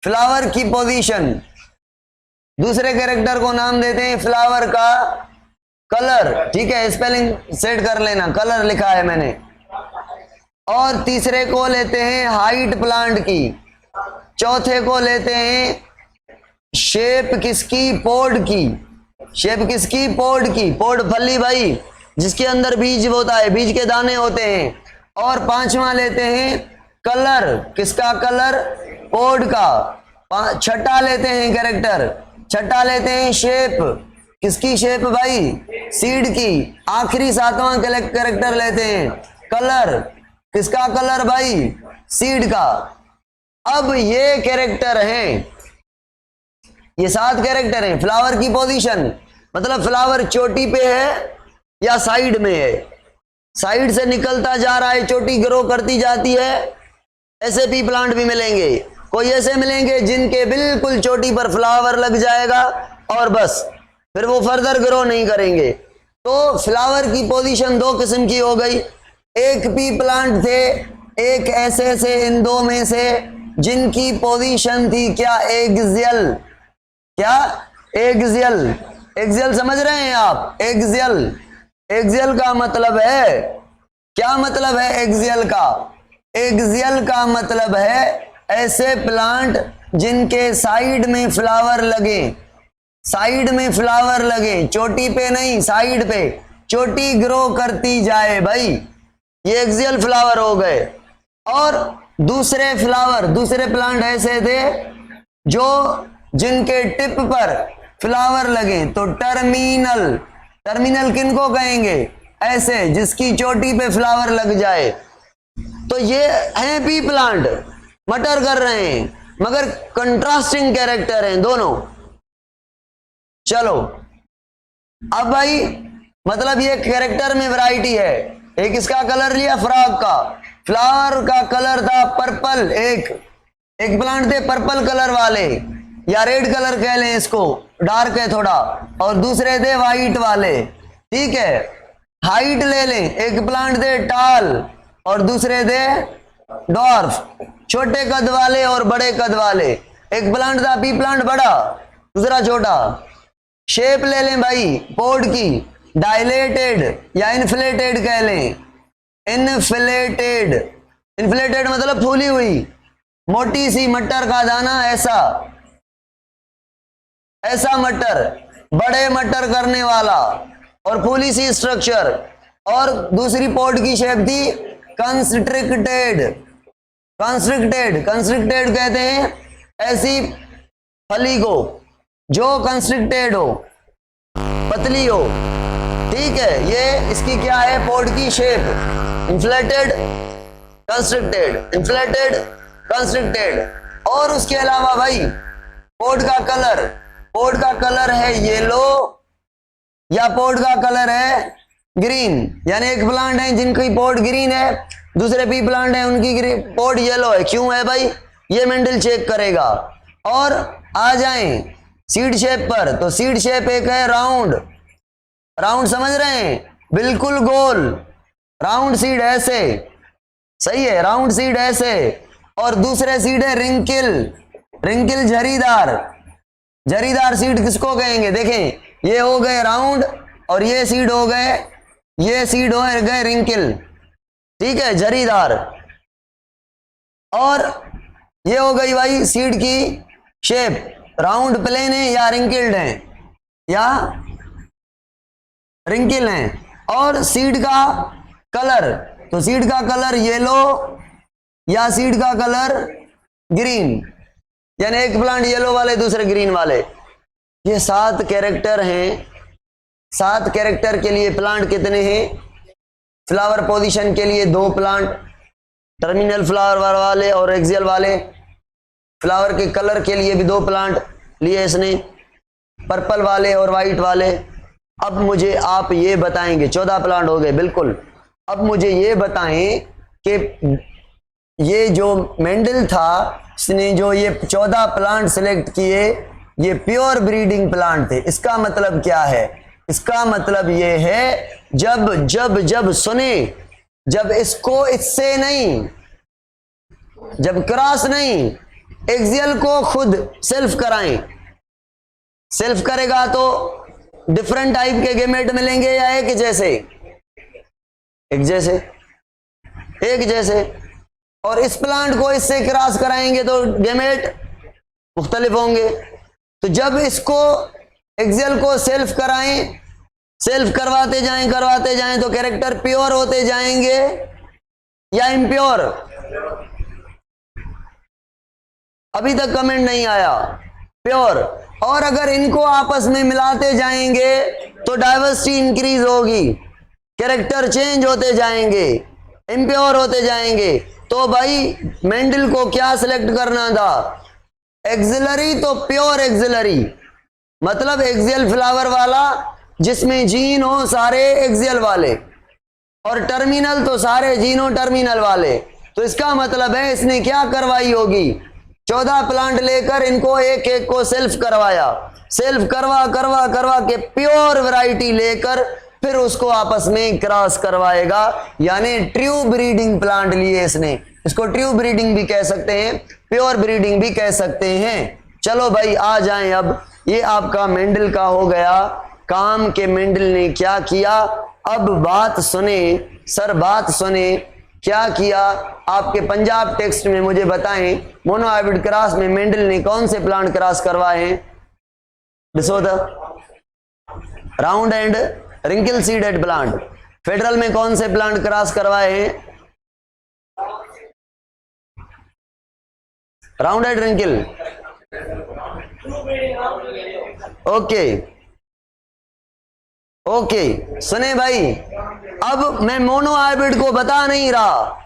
फ्लावर की पोजीशन। दूसरे कैरेक्टर को नाम देते हैं फ्लावर का कलर, ठीक है, स्पेलिंग सेट कर लेना, कलर लिखा है मैंने। और तीसरे को लेते हैं हाइट प्लांट की, चौथे को लेते हैं शेप किसकी, पोड की। शेप किसकी, पोड की, पोड फली भाई, जिसके अंदर बीज होता है, बीज के दाने होते हैं। और पांचवा लेते हैं कलर, किसका कलर, पोड का। छठा लेते हैं कैरेक्टर, छठा लेते हैं शेप, किसकी शेप भाई, सीड की। आखिरी सातवां कैरेक्टर लेते हैं कलर, किसका कलर भाई, सीड का। अब ये कैरेक्टर हैं, ये 7 कैरेक्टर हैं। फ्लावर की पोजीशन मतलब फ्लावर चोटी पे है या साइड में है, साइड से निकलता जा रहा है, चोटी ग्रो करती जाती है। ऐसे पी प्लांट भी मिलेंगे, कोई ऐसे मिलेंगे जिनके बिल्कुल चोटी पर फ्लावर लग जाएगा और बस फिर वो फर्दर ग्रो नहीं करेंगे। तो फ्लावर की पोजीशन 2 किस्म की हो गई। एक पी प्लांट थे, एक ऐसे से इन 2 में से जिनकी पोजीशन थी क्या, एक्सियल। क्या, एक्सियल। एक्सियल समझ रहे हैं आप, एक्सियल। एक्सियल का मतलब है, क्या मतलब है एक्सियल का, एक्सियल का मतलब है ऐसे प्लांट जिनके साइड में फ्लावर लगे, साइड में फ्लावर लगे, चोटी पे नहीं, साइड पे, चोटी ग्रो करती जाए भाई, ये एक्सियल फ्लावर हो गए। और दूसरे फ्लावर, दूसरे प्लांट ऐसे थे जो जिनके टिप पर फ्लावर लगे, तो टर्मिनल। टर्मिनल किनको कहेंगे, ऐसे जिसकी चोटी पे फ्लावर लग जाए। तो ये हैं पी प्लांट, मटर कर रहे हैं मगर कंट्रास्टिंग कैरेक्टर हैं दोनों। चलो अब भाई मतलब ये कैरेक्टर में वैरायटी है। एक इसका कलर लिया फ्रॉग का, फ्लावर का कलर था पर्पल, एक प्लांट थे पर्पल कलर वाले या रेड कलर कह लें इसको, डार्क है थोड़ा, और दूसरे थे वाइट वाले, ठीक है। हाइट ले लें, एक प्लांट थे टाल और दूसरे थे डॉर्फ, छोटे कद वाले और बड़े कद वाले। एक प्लांट था पी प्लांट बड़ा, दूसरा छोटा। शेप ले लें भाई पोड की, डायलेटेड या इन्फ्लेटेड कह लें, इन्फ्लेटेड। इन्फ्लेटेड मतलब फूली हुई, मोटी सी मटर का दाना, ऐसा मटर, बड़े मटर करने वाला और फूली सी स्ट्रक्चर। और दूसरी पोड की शेप थी कंस्ट्रिक्टेड। कंस्ट्रिक्टेड, कंस्ट्रिक्टेड कहते हैं ऐसी फली को जो कंस्ट्रिक्टेड हो, पतली हो, ठीक है। ये इसकी क्या है, पोड की shape, inflated, constricted, inflated, constricted. और उसके अलावा भाई पोड का कलर, पोड का कलर है येलो या पोड का कलर है ग्रीन। यानी एक प्लांट है जिनकी पोड ग्रीन है, दूसरे पी प्लांट है उनकी पोड येलो है। क्यों है भाई, ये मेंडल चेक करेगा। और आ जाएं सीड शेप पर, तो सीड शेप एक है राउंड, राउंड समझ रहे हैं, बिल्कुल गोल राउंड सीड ऐसे, सही है, राउंड सीड ऐसे। और दूसरे सीड है रिंकिल, रिंकिल झरीदार, झरीदार सीड किसको कहेंगे, देखें ये हो गए राउंड और ये सीड हो गए, ये सीड हो गए रिंकिल, ठीक है, झरीदार। और ये हो गई भाई सीड की शेप, राउंड प्लेन है या रिंकिल्ड है, या रिंकिल है। और सीड का कलर, तो सीड का कलर येलो या सीड का कलर ग्रीन, यानी एक प्लांट येलो वाले दूसरे ग्रीन वाले। ये 7 कैरेक्टर हैं। 7 कैरेक्टर के लिए प्लांट कितने हैं, फ्लावर पोजीशन के लिए 2 प्लांट, टर्मिनल फ्लावर वाले और एक्सियल वाले। फ्लावर के कलर के लिए भी 2 प्लांट लिए इसने, पर्पल वाले और वाइट वाले। अब मुझे आप ये बताएंगे, 14 प्लांट हो गए बिल्कुल। अब मुझे ये बताएं कि ये जो मेंडल था इसने जो ये 14 प्लांट सिलेक्ट किए, ये प्योर ब्रीडिंग प्लांट थे। इसका मतलब क्या है, इसका मतलब ये है जब जब जब सुने, जब इसको इससे नहीं, जब क्रॉस नहीं, एक्सियल को खुद सेल्फ कराएं, सेल्फ करेगा तो डिफरेंट टाइप के गेमेट मिलेंगे या एक जैसे, एक जैसे। एक जैसे, और इस प्लांट को इससे क्रॉस कराएंगे तो गैमेट मुख्तलिफ होंगे। तो जब इसको एक्सेल को सेल्फ कराएं, सेल्फ करवाते जाएं तो कैरेक्टर प्योर होते जाएंगे या इम्प्योर? अभी तक कमेंट नहीं आया। प्योर। और अगर इनको आपस में मिलाते जाएंगे तो डाइवर्सिटी इंक्रीज होगी, कैरेक्टर चेंज होते जाएंगे, इम्प्योर होते जाएंगे। तो भाई मेंडल को क्या सिलेक्ट करना था? एक्सिलरी तो प्योर एक्सिलरी, मतलब एक्सियल फ्लावर वाला जिसमें जीन हो सारे एक्सियल वाले, और टर्मिनल तो सारे जीन हो टर्मिनल वाले। तो इसका मतलब है इसने क्या करवाई होगी? 14 प्लांट लेकर इनको एक एक को सेल्फ करवाया, सेल्फ करवा के प्योर वैरायटी लेकर फिर उसको आपस में क्रॉस करवाएगा, यानी ट्रू ब्रीडिंग प्लांट लिए इसने। इसको ट्रू ब्रीडिंग भी कह सकते हैं, प्योर ब्रीडिंग भी कह सकते हैं। चलो भाई आ जाएं अब। ये आपका मेंडल का हो गया काम के मेंडल ने क्या किया। अब बात सुने सर, बात सुने क्या किया। आपके पंजाब टेक्स्ट में मुझे बताएं मोनोहाइब्रिड क्रॉस में मेंडल ने कौन से प्लांट क्रॉस करवाए हैं? डिसो the round and wrinkle seeded plant. फेडरल में कौन से प्लांट क्रॉस करवाए हैं? Round and wrinkle. Okay okay, सुने भाई, अब मैं मोनोहाइब्रिड को बता नहीं रहा,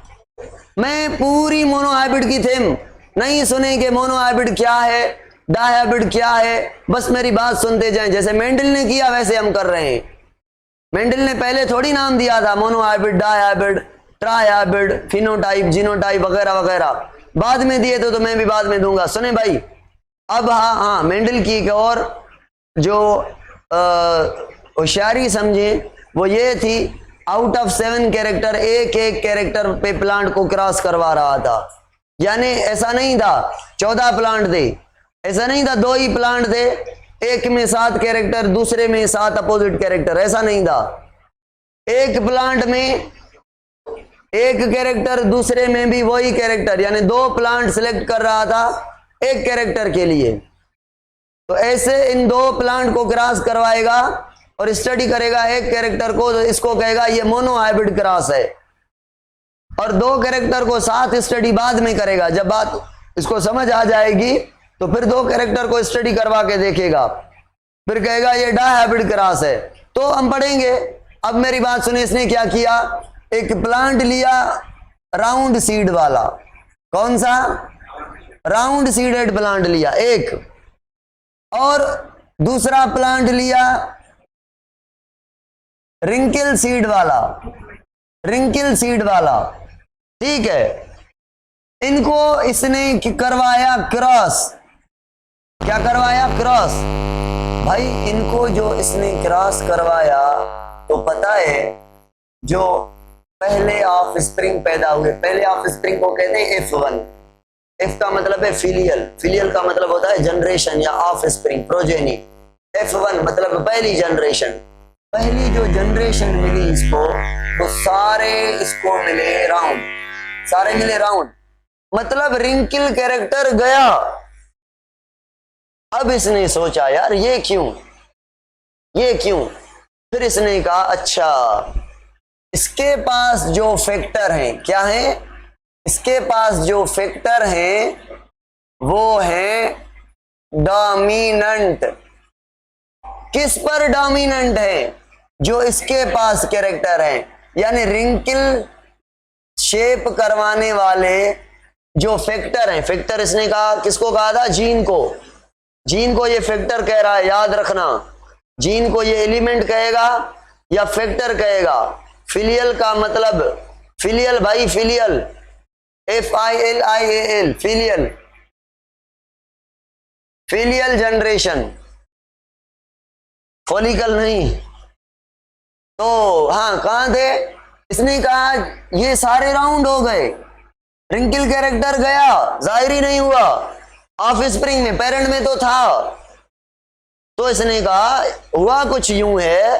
मैं पूरी मोनोहाइब्रिड की थीम नहीं सुने कि मोनोहाइब्रिड क्या है, डायहाइब्रिड क्या है, बस मेरी बात सुनते जाएं। जैसे मेंडल ने किया वैसे हम कर रहे हैं। मेंडल ने पहले थोड़ी नाम दिया था मोनोहाइब्रिड, डायहाइब्रिड, ट्राइहाइब्रिड, फिनोटाइप, जीनोटाइप वगैरह वगैरह, बाद में दिए तो मैं भी बाद में दूंगा। सुने भाई, अब हाँ मेंडल की एक और जो होशियारी समझे वो ये थी, आउट ऑफ 7 कैरेक्टर एक एक कैरेक्टर पे प्लांट को क्रॉस करवा रहा था। यानी ऐसा नहीं था 14 प्लांट थे, ऐसा नहीं था 2 ही प्लांट थे, एक में 7 कैरेक्टर दूसरे में 7 अपोजिट कैरेक्टर, ऐसा नहीं था। एक प्लांट में एक कैरेक्टर दूसरे में भी वही कैरेक्टर, यानी 2 प्लांट सिलेक्ट कर रहा था एक कैरेक्टर के लिए। तो ऐसे इन 2 प्लांट को क्रॉस करवाएगा और स्टडी करेगा एक कैरेक्टर को, तो इसको कहेगा ये मोनोहाइब्रिड क्रॉस है। और 2 कैरेक्टर को साथ स्टडी बाद में करेगा, जब बात इसको समझ आ जाएगी तो फिर 2 कैरेक्टर को स्टडी करवा के देखेगा, फिर कहेगा ये डायहाइब्रिड क्रॉस है। तो हम पढ़ेंगे। अब मेरी बात सुनिए, इसने क्या किया, एक प्लांट लिया राउंड सीड वाला, कौन सा? राउंड सीडेड प्लांट लिया एक, और दूसरा प्लांट लिया रिंकल सीड वाला, रिंकल सीड वाला, ठीक है। इनको इसने करवाया क्रॉस। क्या करवाया? क्रॉस। भाई इनको जो इसने क्रॉस करवाया तो पता है जो पहले ऑफ स्प्रिंग पैदा हुए, पहले ऑफ स्प्रिंग को कहते हैं F1। F का मतलब है फिलियल, फिलियल का मतलब होता है जनरेशन या ऑफ स्प्रिंग, प्रोजेनी। F1 मतलब पहली जनरेशन, पहली जो जनरेशन मिली इसको, तो सारे इसको मिले राउंड, सारे मिले राउंड, मतलब रिंकल कैरेक्टर गया। अब इसने सोचा यार ये क्यों, ये क्यों? फिर इसने कहा अच्छा, इसके पास जो फैक्टर हैं, क्या है? इसके पास जो फैक्टर हैं वो है डोमिनेंट। किस पर डोमिनेंट है? जो इसके पास कैरेक्टर है, यानी रिंकल शेप करवाने वाले जो फैक्टर हैं। फैक्टर इसने कहा, किसको कहा था? जीन को। जीन को ये फैक्टर कह रहा है, याद रखना। जीन को ये एलिमेंट कहेगा या फैक्टर कहेगा। फिलियल का मतलब, फिलियल भाई, filial, FILIAL, filial, filial generation, follicle नहीं। तो हाँ, कहां थे? इसने कहा ये सारे राउंड हो गए, रिंकल कैरेक्टर गया, जाहिर ही नहीं हुआ। ऑफ स्प्रिंग में, पेरेंट में तो था। तो इसने कहा हुआ कुछ यूं है।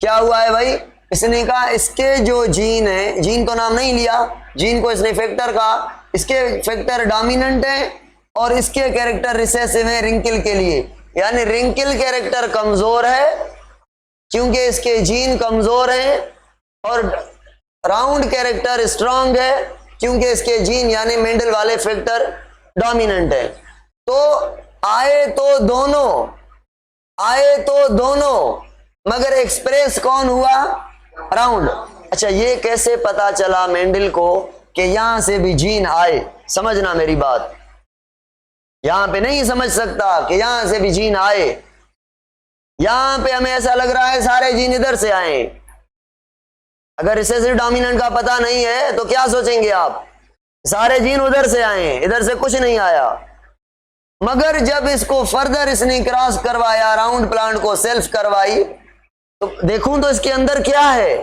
क्या हुआ है भाई? इसने कहा इसके जो जीन है, जीन तो नाम नहीं लिया, जीन को इसने फैक्टर कहा, इसके फैक्टर डोमिनेंट है और इसके कैरेक्टर रिसेसिव है रिंकिल के लिए, यानी रिंकिल कैरेक्टर कमजोर है क्योंकि इसके जीन कमजोर हैं, और राउंड कैरेक्टर स्ट्रांग है क्योंकि इसके जीन यानी मेंडल वाले फैक्टर डोमिनेंट है। तो आए तो दोनों मगर एक्सप्रेस कौन हुआ? राउंड। अच्छा, ये कैसे पता चला मेंडल को कि यहां से भी जीन आए? समझना मेरी बात, यहां पे नहीं समझ सकता कि यहां से भी जीन आए। यहां पे हमें ऐसा लग रहा है सारे जीन इधर से आए। अगर रिसेसिव डोमिनेंट का पता नहीं है तो क्या सोचेंगे आप? सारे जीन उधर से आए, इधर से कुछ नहीं आया। मगर जब इसको फर्दर इसने क्रॉस करवाया, राउंड प्लांट को सेल्फ करवाई, तो देखूं तो इसके अंदर क्या है,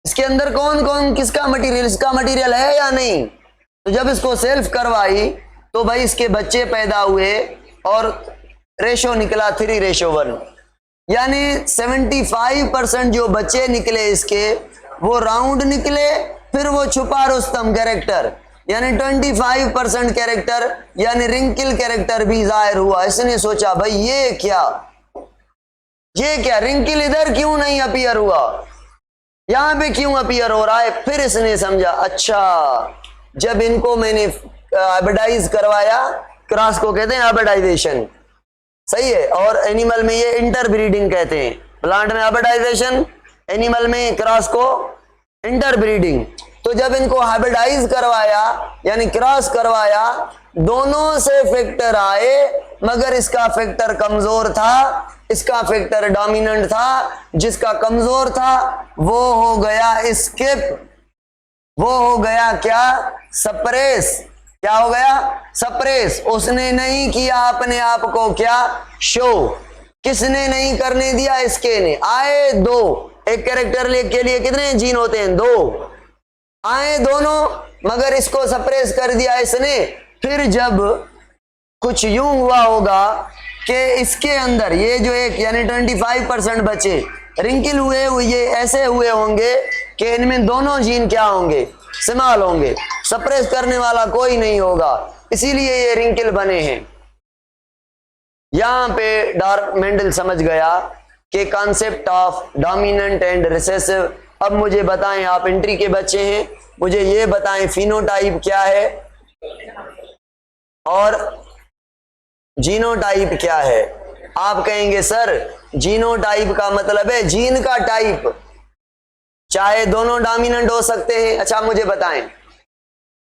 इसके अंदर कौन कौन किसका मटेरियल, इसका मटेरियल है या नहीं। तो जब इसको सेल्फ करवाई तो भाई इसके बच्चे पैदा हुए और रेशो निकला 3:1, यानी 75% जो बच्चे निकले इसके वो राउंड निकले, फिर वो छुपा रुस्तम कैरेक्टर यानी 25% कैरेक्टर यानी रिंकिल कैरेक्टर भी जाहिर हुआ। इसने सोचा भाई ये क्या रिंकिल इधर क्यों नहीं अपीयर हुआ, यहां पे क्यों अपीयर हो रहा है। फिर इसने समझा, अच्छा जब इनको मैंने हाइब्रिडाइज करवाया, क्रॉस को कहते हैं हाइब्रिडाइजेशन, सही है, और एनिमल में ये इंटरब्रीडिंग कहते हैं। प्लांट में हाइब्रिडाइजेशन, एनिमल में क्रॉस को इंटरब्रीडिंग। तो जब इनको हाइब्रिडाइज करवाया यानी क्रॉस करवाया, दोनों से फैक्टर आए मगर इसका फैक्टर कमजोर था, इसका फैक्टर डोमिनेंट था। जिसका कमजोर था वो हो गया स्किप, वो हो गया क्या? सप्रेस। क्या हो गया? सप्रेस। उसने नहीं किया अपने आप को क्या? शो। किसने नहीं करने दिया? इसके ने। आए दो, एक कैरेक्टर के लिए कितने जीन होते हैं? 2। आए दोनों मगर इसको सप्रेस कर दिया इसने। फिर जब कुछ यूं हुआ होगा कि इसके अंदर ये जो एक यानी 25% बचे रिंकिल हुए, ये ऐसे हुए होंगे कि इनमें दोनों जीन क्या होंगे? स्मॉल होंगे, सप्रेस करने वाला कोई नहीं होगा, इसीलिए ये रिंकिल बने हैं। यहां पे डार्क मेंडल समझ गया कि concept of dominant and recessive. अब मुझे बताएं, आप एंट्री के बच्चे हैं, मुझे ये बताएं फिनोटाइप क्या है और जीनोटाइप क्या है। आप कहेंगे सर जीनोटाइप का मतलब है जीन का टाइप, चाहे दोनों डोमिनेंट हो सकते हैं। अच्छा मुझे बताएं,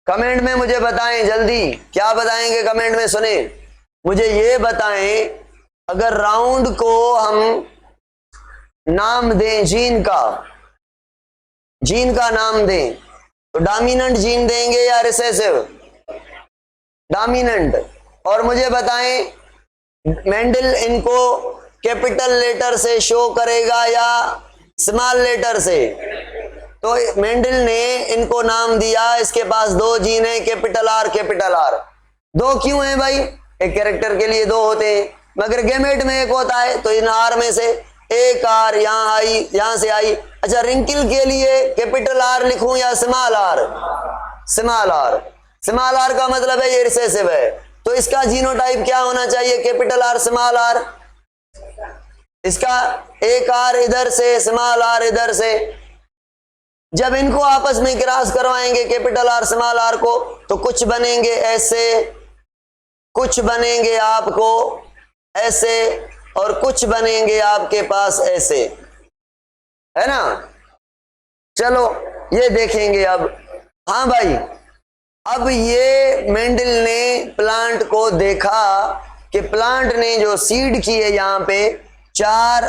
कमेंट में मुझे बताएं जल्दी, क्या बताएंगे कमेंट में? सुने, मुझे ये बताएं, अगर राउंड को हम नाम दें जीन का नाम दें तो डोमिनेंट जीन देंगे या रिसेसिव? डोमिनेंट। और मुझे बताएं मेंडल इनको कैपिटल लेटर से शो करेगा या स्मॉल लेटर से? तो मेंडल ने इनको नाम दिया, इसके पास 2 जीन है, कैपिटल आर कैपिटल आर। 2 क्यों है भाई? एक कैरेक्टर के लिए 2 होते हैं, मगर गैमेट में 1 होता है, तो इन आर में से एक आर यहां आई, यहां से आई। अच्छा रिंकिल के लिए कैपिटल आर लिखूं या small R? Small R. Small R का मतलब है ये रिसेसिव है, तो इसका जीनोटाइप क्या होना चाहिए? Capital R small R. इसका एक आर इधर से, स्मॉल आर इधर से। जब इनको आपस में क्रॉस करवाएंगे कैपिटल आर स्मॉल आर को, तो कुछ बनेंगे ऐसे, कुछ बनेंगे आपको ऐसे, और कुछ बनेंगे आपके पास ऐसे, है ना? चलो ये देखेंगे अब। हाँ भाई, अब ये मेंडल ने प्लांट को देखा कि प्लांट ने जो सीड किए यहाँ पे 4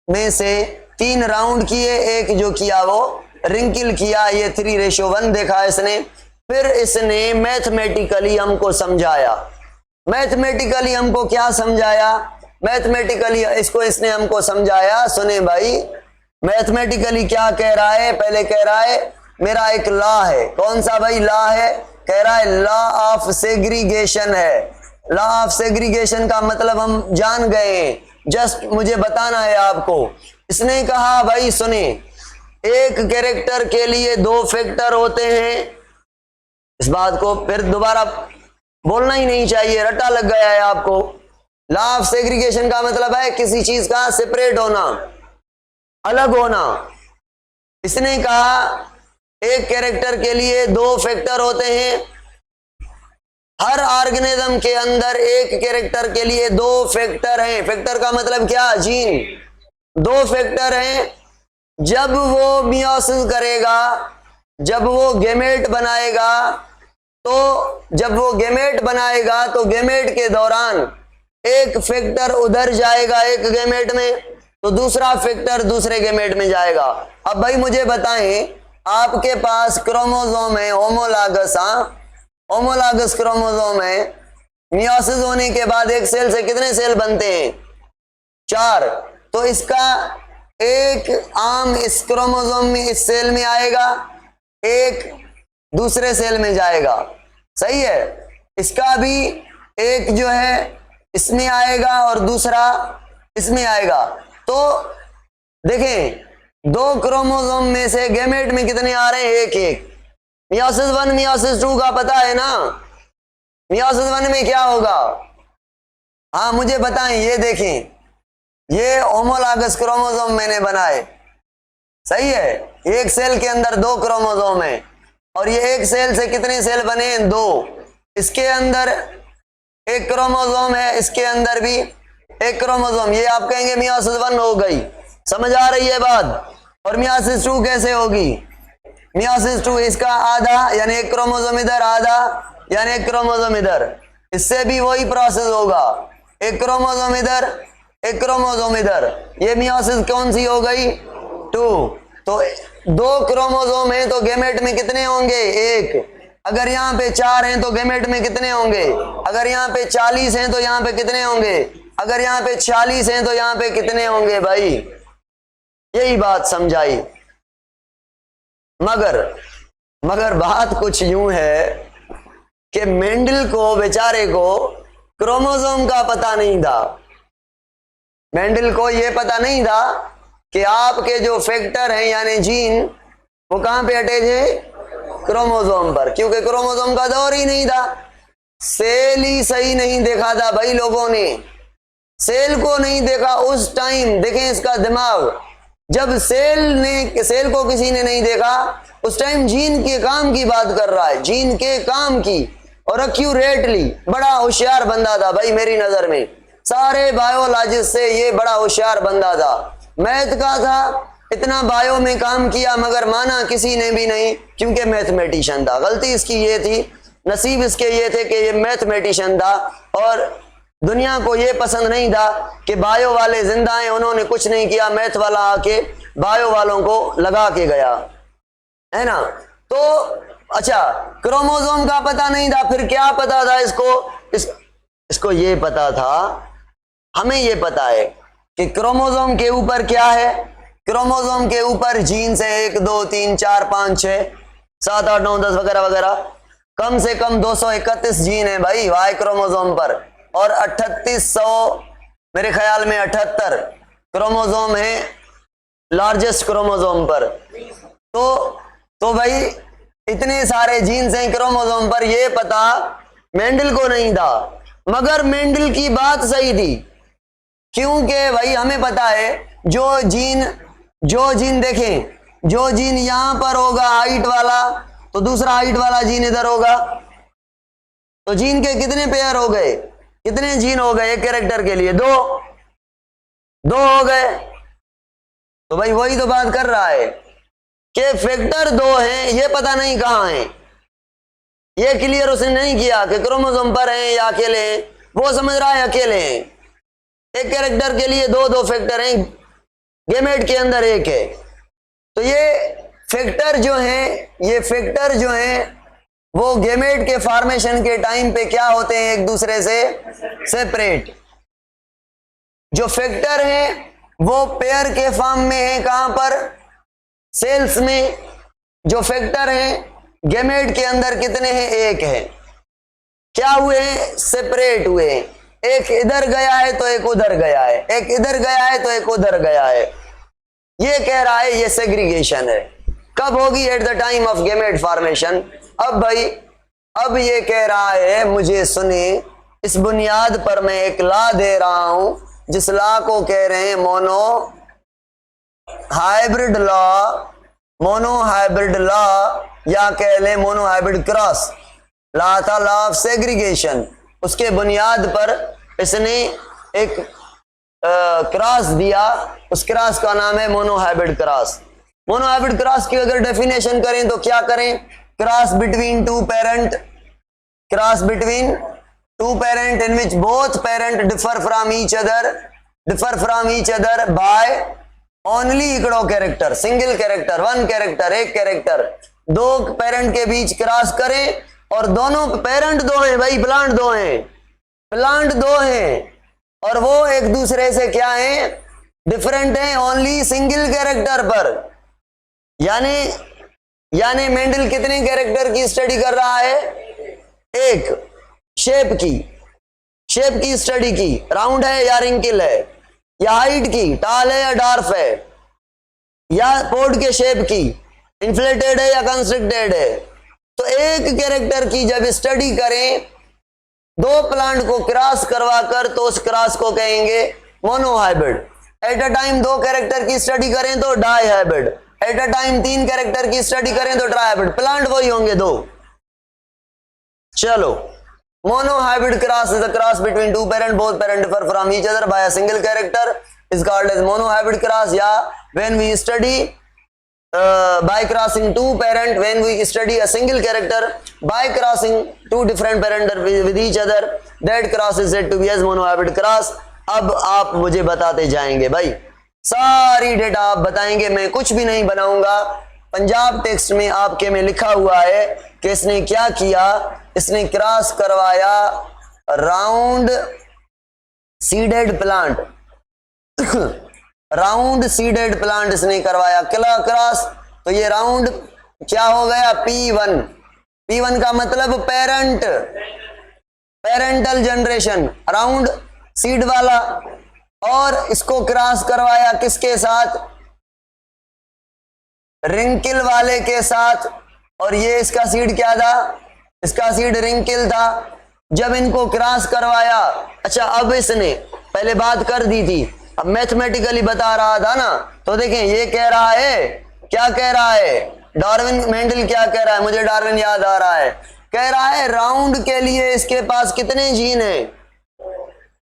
में से 3 राउंड किए, एक जो किया वो रिंकिल किया, ये 3:1 देखा इसने। फिर इसने मैथमेटिकली हमको समझाया। मैथमेटिकली हमको क्या समझाया? मैथमेटिकली इसको इसने हमको समझाया। सुने भाई, मैथमेटिकली क्या कह रहा है? पहले कह रहा है मेरा एक लॉ है। कौन सा भाई लॉ है? कह रहा है लॉ ऑफ सेग्रीगेशन है। लॉ ऑफ सेग्रीगेशन का मतलब हम जान गए हैं, जस्ट मुझे बताना है आपको। इसने कहा भाई सुने, एक कैरेक्टर के लिए 2 फैक्टर होते हैं, इस बात को फिर दोबारा बोलना ही नहीं चाहिए, रट्टा लग गया है आपको। लॉ ऑफ सेग्रीगेशन का मतलब है किसी चीज का सेपरेट होना, अलग होना। इसने कहा एक कैरेक्टर के लिए दो फैक्टर होते हैं, हर ऑर्गेनिज्म के अंदर एक कैरेक्टर के लिए दो फैक्टर हैं। फैक्टर का मतलब क्या? जीन। दो फैक्टर हैं। जब वो मियोसिस करेगा, जब वो गेमेट बनाएगा, तो जब वो गेमेट बनाएगा तो गेमेट के दौरान एक फैक्टर उधर जाएगा एक गेमेट में, तो दूसरा फैक्टर दूसरे गेमेट में जाएगा। अब भाई मुझे बताएं, आपके पास क्रोमोसोम है होमोलॉगस, होमोलॉगस क्रोमोसोम है। मियोसिस होने के बाद एक सेल से कितने सेल बनते हैं? 4। तो इसका एक आर्म इस क्रोमोसोम में, इस सेल में आएगा, एक दूसरे सेल में जाएगा, सही है। इसका भी एक जो है इसमें आएगा और दूसरा इसमें आएगा। तो देखें, दो क्रोमोसोम में से गेमेट में कितने आ रहे हैं? एक एक। मियोसिस 1 मियोसिस 2 का पता है ना? मियोसिस 1 में क्या होगा? हाँ मुझे बताएं। ये देखें, ये होमोलॉगस क्रोमोसोम मैंने बनाए, सही है। एक सेल के अंदर दो क्रोमोसोम है और ये एक सेल से कितने सेल बने हैं? 2। इसके अंदर एक क्रोमोसोम है, इसके अंदर भी एक क्रोमोसोम। ये आप कहेंगे मियोसिस 1 हो गई। समझ आ रही है बात? और मियोसिस 2 कैसे होगी? मियोसिस 2 इसका आधा, यानी एक क्रोमोसोम इधर, आधा यानी एक क्रोमोसोम इधर। इससे भी वही प्रोसेस होगा, एक क्रोमोसोम इधर, एक क्रोमोसोम इधर। ये मियोसिस कौन सी हो गई? 2। तो दो क्रोमोसोम है तो गेमेट में कितने होंगे? 1। अगर यहाँ पे 4 हैं तो गेमेट में कितने होंगे? अगर यहाँ पे 40 हैं तो यहाँ पे कितने होंगे? अगर यहाँ पे 46 हैं तो यहाँ पे कितने होंगे? भाई यही बात समझाई। मगर बात कुछ यूं है कि मेंडल को, बेचारे को, क्रोमोसोम का पता नहीं था। मेंडल को यह पता नहीं था कि आपके जो फैक्टर हैं यानी जीन, वो कहां पे अटैच है? क्रोमोसोम पर। क्योंकि क्रोमोसोम का दौर ही नहीं था, सेल ही सही नहीं देखा था भाई लोगों ने, सेल को नहीं देखा उस टाइम। देखें इसका दिमाग, जब सेल को किसी ने नहीं देखा, उस टाइम जीन के काम की बात कर रहा है, जीन के काम की, और एक्यूरेटली। बड़ा होशियार बंदा था भाई मेरी नजर में, सारे बायोलॉजिस्ट से ये बड़ा होशियार बंदा था। मैथ का था, इतना बायो में काम किया मगर माना किसी ने भी नहीं, क्योंकि मैथमेटिशियन था। गलती इसकी ये थी, नसीब इसके ये थे कि ये मैथमेटिशियन था, और दुनिया को ये पसंद नहीं था कि बायो वाले जिंदा हैं, उन्होंने कुछ नहीं किया, मैथ वाला आके बायो वालों को लगा के गया, है ना। तो अच्छा, क्रोमोसोम का पता नहीं था, फिर क्या पता था इसको? इसको ये पता था, हमें ये पता है कि क्रोमोसोम के ऊपर क्या है? क्रोमोसोम के ऊपर जीन्स है, 1 2 3 4 5 6 7 8 9 10 वगैरह वगैरह। कम से कम 231 जीन है भाई वाई क्रोमोसोम पर, और 3800, मेरे ख्याल में 78 क्रोमोसोम है लार्जेस्ट क्रोमोसोम पर। तो भाई इतने सारे जीन्स हैं क्रोमोसोम पर, ये पता मेंडल को नहीं था। मगर मेंडल की बात सही थी, क्योंकि भाई हमें पता है जो जीन देखें, जो जीन यहां पर होगा हाइट वाला, तो दूसरा हाइट वाला जीन इधर होगा। तो जीन के कितने पेयर हो गए? कितने जीन हो गए एक कैरेक्टर के लिए? 2 हो गए। तो भाई वही तो बात कर रहा है कि फैक्टर 2 हैं, ये पता नहीं कहां हैं। ये क्लियर उसने नहीं किया कि क्रोमोसोम पर हैं या अकेले हैं, वो समझ रहा है अकेले हैं। एक कैरेक्टर के लिए 2 फैक्टर हैं, गेमेट के अंदर 1 है। तो ये फैक्टर जो हैं वो गेमेट के फॉर्मेशन के टाइम पे क्या होते हैं? एक दूसरे से सेपरेट। जो फैक्टर हैं वो पेयर के फॉर्म में है, कहां पर? सेल्स में। जो फैक्टर हैं गेमेट के अंदर कितने हैं? 1 है। क्या हुए हैं? सेपरेट हुए हैं। एक इधर गया है तो एक उधर गया है, एक इधर गया है तो एक उधर गया है। ये कह रहा है ये सेग्रीगेशन है। कब होगी? At the time of gamete formation. अब भाई अब ये कह रहा है मुझे सुने, इस बुनियाद पर मैं एक लॉ दे रहा हूं, जिस लॉ को कह रहे हैं mono hybrid law, mono hybrid law, या कह लें मोनो हाइब्रिड क्रॉस लॉ था, लॉ ऑफ सेग्रीगेशन। उसके बुनियाद पर इसने एक क्रॉस दिया, उस क्रॉस का नाम है monohybrid cross. Monohybrid cross की अगर डेफिनेशन करें तो क्या करें? Cross between two parent, cross between two parent in which both parent differ from each other by only इकड़ो character, single character, one character, एक कैरेक्टर। दो parent के बीच क्रॉस करें और दोनों पेरेंट दो हैं भाई, प्लांट दो हैं, प्लांट दो हैं, और वो एक दूसरे से क्या है? डिफरेंट है ओनली सिंगल कैरेक्टर पर। यानी मेंडल कितने कैरेक्टर की स्टडी कर रहा है? एक। शेप की स्टडी की, राउंड है या रिंकल है, या हाइट की, टाल है या डार्फ है, या पोड के शेप की, इन्फ्लेटेड है या कंस्ट्रिक्टेड है। तो एक कैरेक्टर की जब स्टडी करें दो प्लांट को क्रॉस करवा कर, तो उस क्रॉस को कहेंगे monohybrid. At a time दो कैरेक्टर की स्टडी करें तो dihybrid, at a time तीन कैरेक्टर की स्टडी करें तो ट्राई हाइब्रिड। प्लांट वही होंगे दो। चलो, monohybrid cross is the cross between two parent, both parent differ from each other by a single character, is called as monohybrid cross. या when we study by crossing two parent, when we study a single character by crossing two different parent with each other, that cross is said to be as mono hybrid cross। अब आप मुझे बताते जाएंगे भाई, सारी data आप बताएंगे, मैं कुछ भी नहीं बनाऊंगा। पंजाब टेक्स्ट में आपके में लिखा हुआ है कि इसने क्या किया, इसने क्रॉस करवाया round seeded plant round seeded plant इसने करवाया क्रॉस। तो ये राउंड क्या हो गया? P1। P1 का मतलब पेरेंटल जनरेशन, राउंड सीड वाला। और इसको क्रॉस करवाया किसके साथ? रिंकिल वाले के साथ। और ये इसका सीड क्या था? इसका सीड रिंकिल था। जब इनको क्रॉस करवाया, अच्छा अब इसने पहले बात कर दी थी, अब मैथमेटिकली बता रहा था ना, तो देखें ये कह रहा है, क्या कह रहा है? डार्विन मेंडल क्या कह रहा है? मुझे डार्विन याद आ रहा है। कह रहा है राउंड के लिए इसके पास कितने जीन हैं?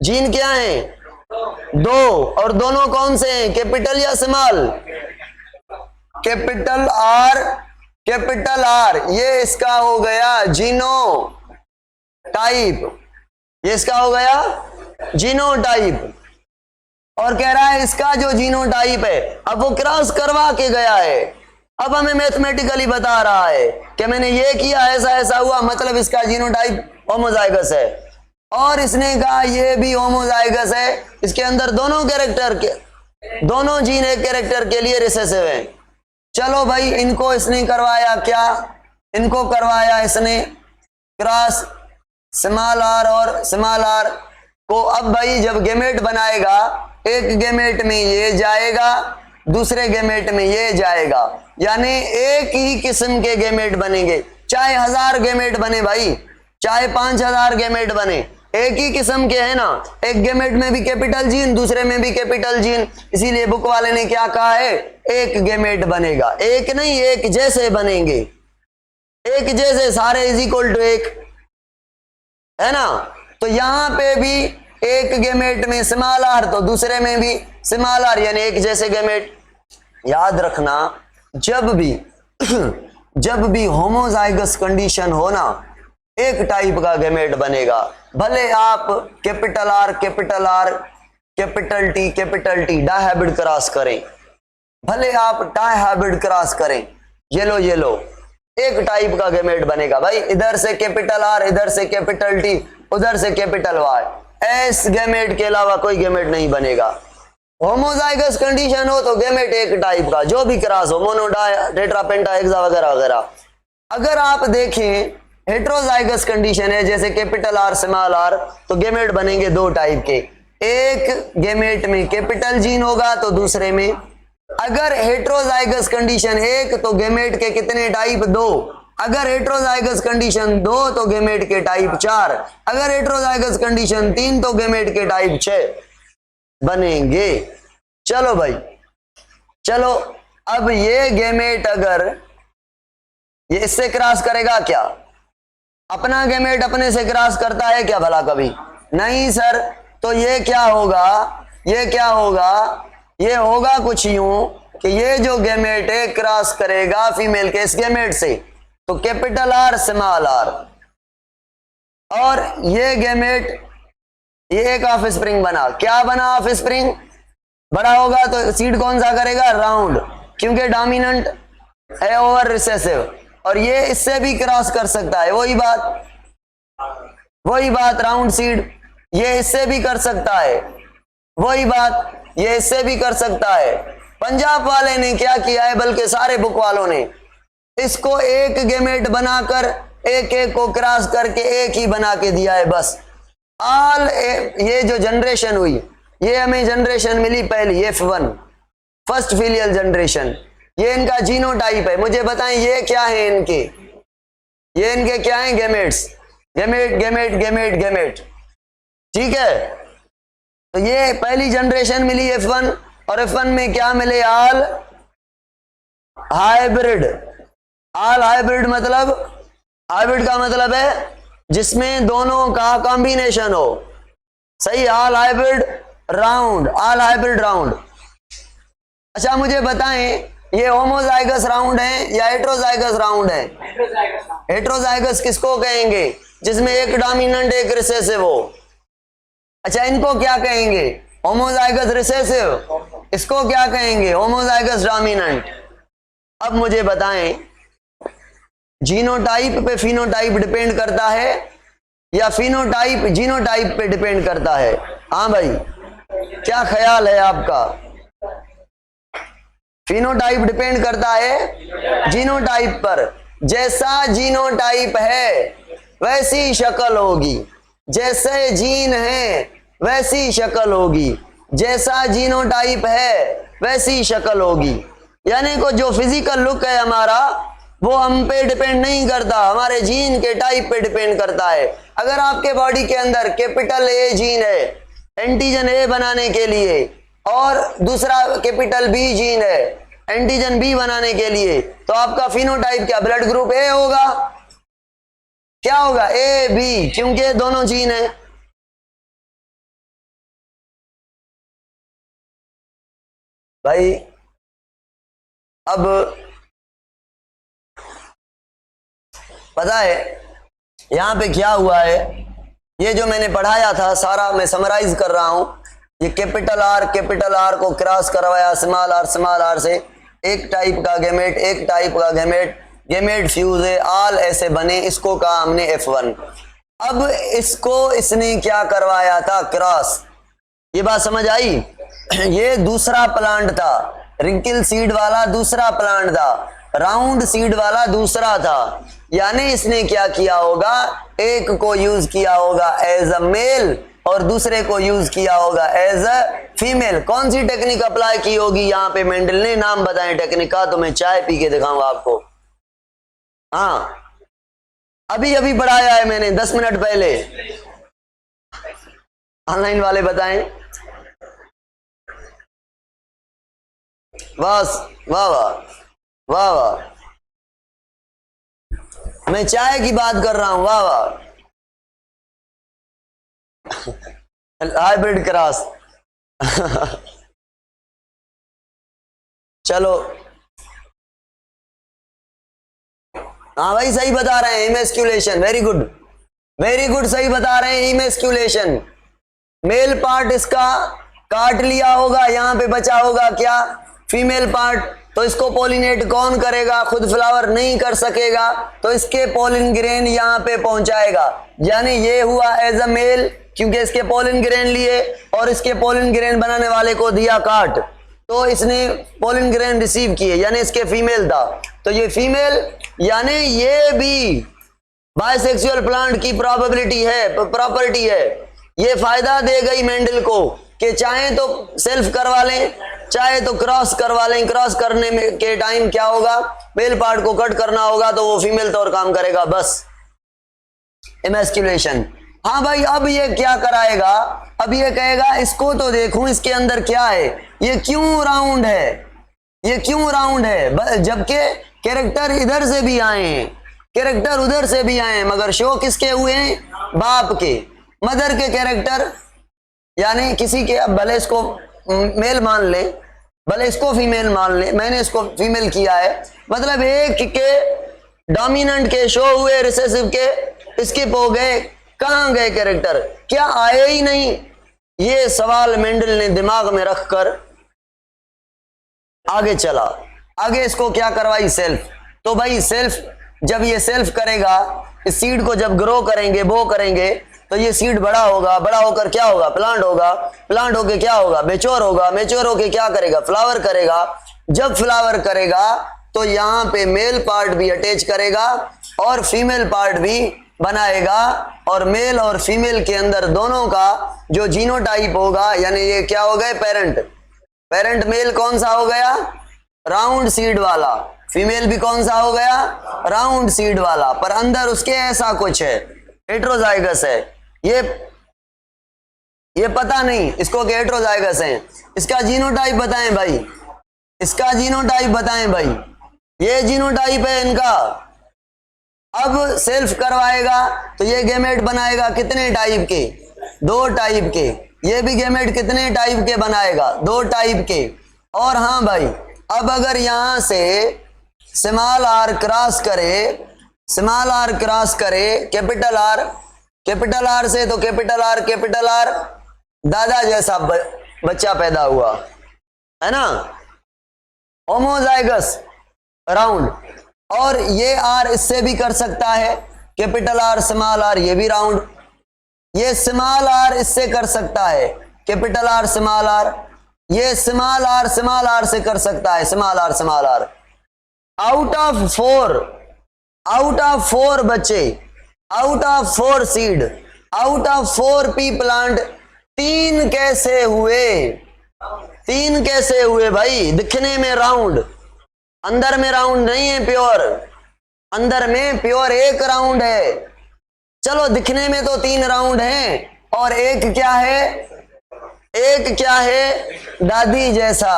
जीन क्या हैं? दो। और दोनों कौन से हैं? कैपिटल या स्मॉल? Capital R. ये इसका हो गया जीनो टाइप, ये इसका हो गया जीनो टाइप। और कह रहा है इसका जो जीनोटाइप है, अब वो क्रॉस करवा के गया है, अब हमें मैथमेटिकली बता रहा है कि मैंने ये किया, ऐसा ऐसा हुआ, मतलब इसका जीनोटाइप होमोजाइगस है। और इसने कहा ये भी होमोजाइगस है, इसके अंदर दोनों कैरेक्टर के दोनों जीन एक कैरेक्टर के लिए रिसेसिव हैं। चलो भाई, इनको इसने करवाया क्या? इनको करवाया इसने क्रॉस स्मॉल आर और स्मॉल आर को। अब भाई जब गेमेट बनाएगा, एक गेमेट में ये जाएगा, दूसरे गेमेट में ये जाएगा, यानी एक ही किस्म के गेमेट बनेंगे। चाहे 1000 गेमेट बने भाई, चाहे 5000 गेमेट बने, एक ही किस्म के है ना। एक गेमेट में भी कैपिटल जीन, दूसरे में भी कैपिटल जीन। इसीलिए बुक वाले ने क्या कहा है? एक गेमेट बनेगा। एक नहीं, एक जैसे बनेंगे, एक जैसे, सारे इज इक्वल टू एक, है ना। तो यहां पे भी एक गेमेट में स्मॉल आर, तो दूसरे में भी स्मॉल आर, यानी एक जैसे गेमेट। याद रखना, जब भी होमोजाइगस कंडीशन हो ना, एक टाइप का गेमेट बनेगा। भले आप capital R capital T dihybrid cross करें, भले आप डायहाइब्रिड क्रॉस करें, ये लो एक टाइप का गेमेट बनेगा भाई। इधर से कैपिटल आर, इधर से कैपिटल टी, उधर से कैपिटल वाई। एस गेमेट के अलावा कोई गेमेट नहीं बनेगा। होमोजाइगस कंडीशन हो तो गेमेट एक टाइप का, जो भी क्रॉस हो, मोनो, डाई, टेट्रा, पेंटा, हेक्सा वगैरह वगैरह। अगर आप देखें हेट्रोजाइगस कंडीशन है, जैसे कैपिटल आर स्मॉल आर, तो गेमेट बनेंगे दो टाइप के। एक गेमेट में कैपिटल जीन होगा तो दूसरे में। अगर हेट्रोजाइगस कंडीशन एक, तो गेमेट के कितने टाइप? दो। अगर हेट्रोजाइगस कंडीशन 2 तो गेमेट के टाइप 4, अगर हेट्रोजाइगस कंडीशन 3 तो गेमेट के टाइप 6 बनेंगे। चलो भाई, चलो अब ये गेमेट अगर ये इससे क्रॉस करेगा क्या? अपना गेमेट अपने से क्रॉस करता है क्या भला कभी? नहीं सर। तो ये क्या होगा, ये क्या होगा, ये होगा कुछ यूं कि ये जो गेमेट है क्रॉस करेगा फीमेल के इस गेमेट से, तो कैपिटल आर स्मॉल आर, और ये गेमेट ये एक ऑफ स्प्रिंग बना। क्या बना? Of spring. बड़ा होगा तो सीड कौन सा करेगा? राउंड, क्योंकि डोमिनेंट है ओवर रिसेसिव, और ये इससे भी क्रॉस कर सकता है। वही बात राउंड सीड, ये इससे भी कर सकता है। वही बात, ये इससे भी कर सकता है। पंजाब वाले ने क्या किया है, बल्कि सारे बुक वालों ने इसको एक गेमेट बनाकर एक एक को क्रॉस करके एक ही बना के दिया है बस। ये जो जनरेशन हुई, ये हमें जनरेशन मिली पहली F1, फर्स्ट फिलियल जनरेशन, ये इनका जीनोटाइप है। मुझे बताएं ये क्या है इनके, ये इनके क्या हैं? Gametes, gamete gamete gamete gamete, ठीक है। तो ये पहली जनरेशन मिली F1, और F1 में क्या मिले? All hybrid. ऑल हाइब्रिड मतलब, हाइब्रिड का मतलब है जिसमें दोनों का कॉम्बिनेशन हो। सही, all hybrid round, all hybrid round. अच्छा मुझे बताएं ये होमोजाइगस राउंड है या हेट्रोजाइगस राउंड है? हेट्रोजाइगस किसको कहेंगे? जिसमें एक डोमिनेंट एक रिसेसिव हो। अच्छा इनको क्या कहेंगे? Homozygous recessive. इसको क्या कहेंगे? Homozygous dominant. अब मुझे बताएं जीनोटाइप पे फिनोटाइप डिपेंड करता है या फिनोटाइप जीनोटाइप पे डिपेंड करता है? हाँ भाई, क्या ख्याल है आपका? फिनोटाइप डिपेंड करता है जीनोटाइप पर। जैसा जीनोटाइप है वैसी शक्ल होगी, जैसे जीन है वैसी शक्ल होगी, जैसा जीनोटाइप है वैसी शक्ल होगी। यानी को जो फिजिकल लुक है हमारा वो हम पे डिपेंड नहीं करता, हमारे जीन के टाइप पे डिपेंड करता है। अगर आपके बॉडी के अंदर कैपिटल ए जीन है एंटीजन ए बनाने के लिए, और दूसरा कैपिटल बी जीन है एंटीजन बी बनाने के लिए, तो आपका फिनोटाइप क्या? ब्लड ग्रुप ए होगा। क्या होगा? ए बी, क्योंकि दोनों जीन है। भाई अब पता है यहां पे क्या हुआ है? ये जो मैंने पढ़ाया था सारा मैं समराइज कर रहा हूं। ये कैपिटल आर को क्रॉस करवाया स्मॉल आर से, एक टाइप का गेमेट, एक टाइप का गेमेट फ्यूज है, ऑल ऐसे बने, इसको कहा हमने F1। अब इसको इसने क्या करवाया था? क्रॉस। ये बात समझ आई? ये दूसरा प्लांट था, रिंकिल सीड वाला दूसरा प्लांट था, राउंड सीड वाला दूसरा था। यानी इसने क्या किया होगा? एक को यूज किया होगा एज अ मेल और दूसरे को यूज किया होगा एज अ फीमेल। कौन सी टेक्निक अप्लाई की होगी यहाँ पे मेंडल ने? नाम बताएं टेक्निक का, तो मैं चाय पी के दिखाऊंगा आपको। हाँ अभी पढ़ाया है मैंने 10 मिनट पहले। ऑनलाइन वाले बताएं। बस वाह वाह वाह वाह, मैं चाय की बात कर रहा हूं। वाह वाह, हाइब्रिड क्रॉस। चलो हाँ भाई सही बता रहे हैं, इमेस्क्यूलेशन। वेरी गुड सही बता रहे हैं, इमेस्क्यूलेशन। मेल पार्ट इसका काट लिया होगा, यहां पे बचा होगा क्या? Female part. तो इसको पोलिनेट कौन करेगा? खुद फ्लावर नहीं कर सकेगा, तो इसके पोलिन ग्रेन यहां पे पहुंचाएगा। यानी ये हुआ एज अ मेल, क्योंकि इसके पोलिन ग्रेन लिए और इसके पोलिन ग्रेन बनाने वाले को दिया काट, तो इसने पोलिन ग्रेन रिसीव किए, यानी इसके फीमेल था। तो ये फीमेल, यानी ये भी बाइसेक्सुअल प्लांट की प्रॉपर्टी है। ये फायदा दे गई मेंडल को कि चाहे तो सेल्फ करवा लें, चाहे तो क्रॉस करवा लें। क्रॉस करने में के टाइम क्या होगा, मेल पार्ट को कट करना होगा तो वो फीमेल तौर काम करेगा, बस इमेस्क्युलेशन। हाँ भाई, अब ये क्या कराएगा, अब ये कहेगा इसको तो देखूं इसके अंदर क्या है, ये क्यों राउंड है, ये क्यों राउंड है, जबकि कैरेक्टर इधर से भी आए हैं, कैरेक्टर उधर से भी आए हैं, मगर शो किसके हुए हैं, बाप के। मदर के कैरेक्टर यानी किसी के, अब भले इसको मेल मान ले, भले इसको फीमेल मान ले, मैंने इसको फीमेल किया है, मतलब एक के डोमिनेंट के शो हुए, रिसेसिव के स्किप हो गए, कहां गए कैरेक्टर, क्या आए ही नहीं। ये सवाल मेंडल ने दिमाग में रखकर आगे चला, आगे इसको क्या करवाई, सेल्फ। तो भाई सेल्फ, जब ये सेल्फ करेगा, इस सीड को जब ग्रो करेंगे, बो करेंगे, तो ये सीड बड़ा होगा, बड़ा होकर क्या होगा, प्लांट होगा, प्लांट होके क्या होगा, मैच्योर होगा, मैच्योर होके क्या करेगा, फ्लावर करेगा। जब फ्लावर करेगा तो यहां पे मेल पार्ट भी अटैच करेगा और फीमेल पार्ट भी बनाएगा, और मेल और फीमेल के अंदर दोनों का जो जीनोटाइप होगा, यानी ये क्या हो गए, पेरेंट। पेरेंट मेल कौन सा हो गया, राउंड सीड वाला, फीमेल भी कौन सा हो गया, राउंड सीड वाला, पर अंदर उसके ऐसा कुछ है, हेट्रोजाइगस है। ये पता नहीं इसको कि हेट्रोजाइगस है। इसका जीनोटाइप बताएं भाई, इसका जीनोटाइप बताएं भाई, ये जीनोटाइप है इनका। अब सेल्फ करवाएगा तो ये गैमेट बनाएगा कितने टाइप के, 2 टाइप के। ये भी गैमेट कितने टाइप के बनाएगा, 2 टाइप के। और हाँ भाई, अब अगर यहां से स्मॉल आर क्रॉस करे, स्मॉल आर क्रॉस करे कैपिटल आर से, तो कैपिटल आर दादा जैसा बच्चा पैदा हुआ है ना, होमोजाइगस राउंड। और ये आर इससे भी कर सकता है, कैपिटल आर स्मॉल आर, ये भी राउंड। ये स्मॉल आर इससे कर सकता है, कैपिटल आर स्मॉल आर। ये स्मॉल आर से कर सकता है, स्मॉल आर। आउट ऑफ 4 बच्चे, out of 4 seed, out of 4 P plant, 3 कैसे हुए, 3 कैसे हुए भाई, दिखने में राउंड, अंदर में राउंड नहीं है प्योर, अंदर में प्योर 1 राउंड है। चलो दिखने में तो 3 राउंड हैं, और एक क्या है, दादी जैसा।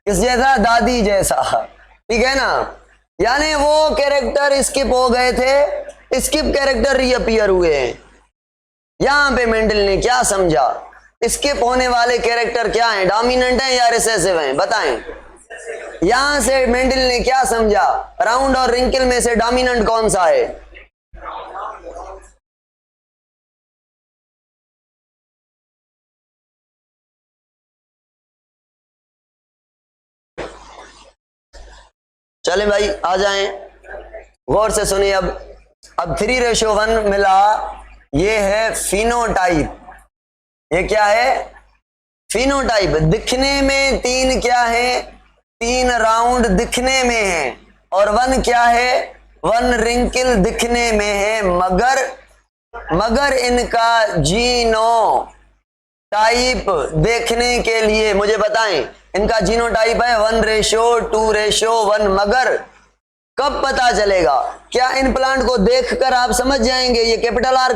किस जैसा, दादी जैसा, ठीक है ना। यानी वो कैरेक्टर स्किप हो गए थे, स्किप कैरेक्टर रीअपीयर हुए हैं। यहां पे मेंडल ने क्या समझा, स्किप होने वाले कैरेक्टर क्या हैं, डोमिनेंट हैं या रिसेसिव हैं, बताएं। यहां से मेंडल ने क्या समझा, राउंड और रिंकल में से डोमिनेंट कौन सा है। चले भाई आ जाएं, गौर से सुनिए। अब 3:1 मिला, ये है फिनोटाइप। ये क्या है, फिनोटाइप। दिखने में 3 क्या है, 3 राउंड दिखने में है, और 1 क्या है, 1 रिंकल दिखने में है, मगर इनका जीनो टाइप देखने के लिए मुझे बताएं, इनका जीनोटाइप है 1:2:1, मगर कब पता चलेगा, क्या इन प्लांट को देखकर आप समझ जाएंगे ये कैपिटल आर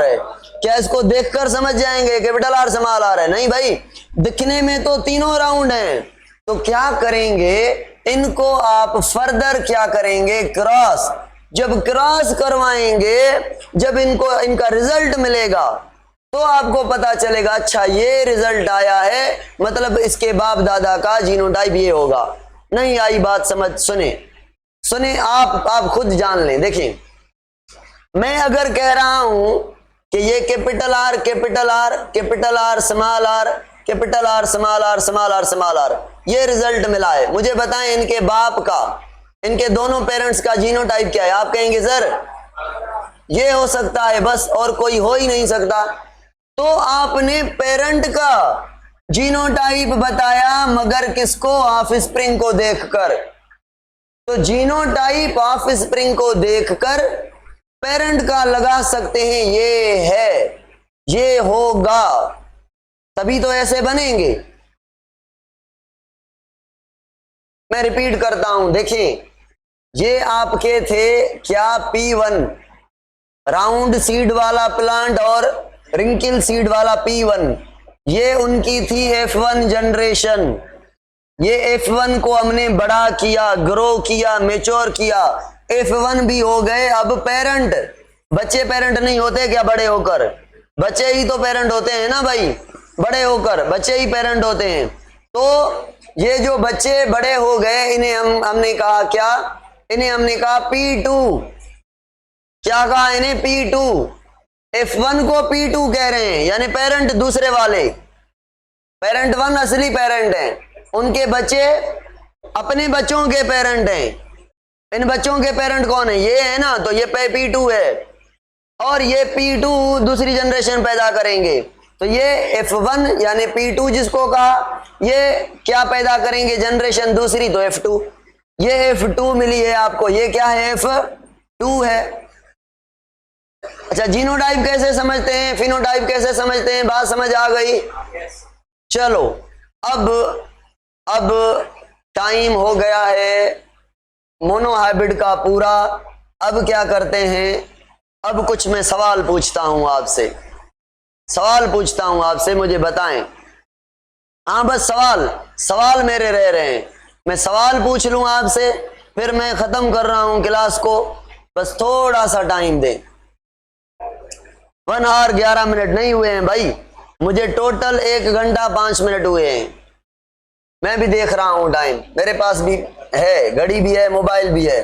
है, क्या इसको देखकर समझ जाएंगे कैपिटल आर स्मॉल आर है, नहीं भाई। दिखने में तो तीनों राउंड हैं, तो क्या करेंगे, इनको आप फर्दर क्या करेंगे, क्रॉस। जब क्रॉस करवाएंगे, जब इनको इनका रिजल्ट मिलेगा, तो आपको पता चलेगा अच्छा ये रिजल्ट आया है, मतलब इसके बाप दादा का जीनोटाइप ये होगा। नहीं आई बात समझ, सुने आप खुद जान लें। देखिए, मैं अगर कह रहा हूं कि ये capital R small R, capital R small R, ये रिजल्ट मिला है, मुझे बताएं इनके बाप का, इनके दोनों पेरेंट्स का जीनोटाइप क्या है। आप कहेंगे सर ये हो सकता है बस, और कोई हो ही नहीं सकता। तो आपने पेरेंट का जीनोटाइप बताया, मगर किसको, ऑफस्प्रिंग को देखकर। तो जीनोटाइप ऑफस्प्रिंग को देखकर पेरेंट का लगा सकते हैं, ये है, ये होगा। तभी तो ऐसे बनेंगे। मैं रिपीट करता हूं, देखिए ये आपके थे क्या, P1 राउंड सीड वाला प्लांट और रिंकिल सीड वाला P1, ये उनकी थी F1 जनरेशन। ये F1 को हमने बड़ा किया, ग्रो किया, मेच्योर किया, F1 भी हो गए अब पेरेंट। बच्चे पेरेंट नहीं होते क्या बड़े होकर? बच्चे ही तो पेरेंट होते हैं ना भाई, बड़े होकर बच्चे ही पेरेंट होते हैं। तो ये जो बच्चे बड़े हो गए इन्हें हमने कहा क्या, इन्हें हमने कहा P2। क्या कहा इन्हें? P2। F1 को P2 कह रहे हैं, यानी पेरेंट दूसरे वाले। पेरेंट 1 असली पेरेंट है, उनके बच्चे अपने बच्चों के पेरेंट हैं। इन बच्चों के पेरेंट कौन है? ये है ना, तो ये P2 है और ये P2 दूसरी जनरेशन पैदा करेंगे। तो ये F1 यानी P2 जिसको कहा, ये क्या पैदा करेंगे? जनरेशन दूसरी, तो F2। ये F2 मिली है आपको, ये क्या है? F2 है। अच्छा, जीनोटाइप कैसे समझते हैं, फिनोटाइप कैसे समझते हैं? बात समझ आ गई? चलो अब टाइम हो गया है मोनोहाइब्रिड का पूरा। अब क्या करते हैं, अब कुछ मैं सवाल पूछता हूं आपसे, मुझे बताएं। हाँ बस सवाल मेरे रह रहे हैं, मैं सवाल पूछ लूं आपसे, फिर मैं खत्म कर रहा हूं क्लास को, बस थोड़ा सा टाइम दें। 1 आवर 11 मिनट नहीं हुए हैं भाई, मुझे टोटल 1 घंटा 5 मिनट हुए हैं। मैं भी देख रहा हूं टाइम, मेरे पास भी है, घड़ी भी है, मोबाइल भी है।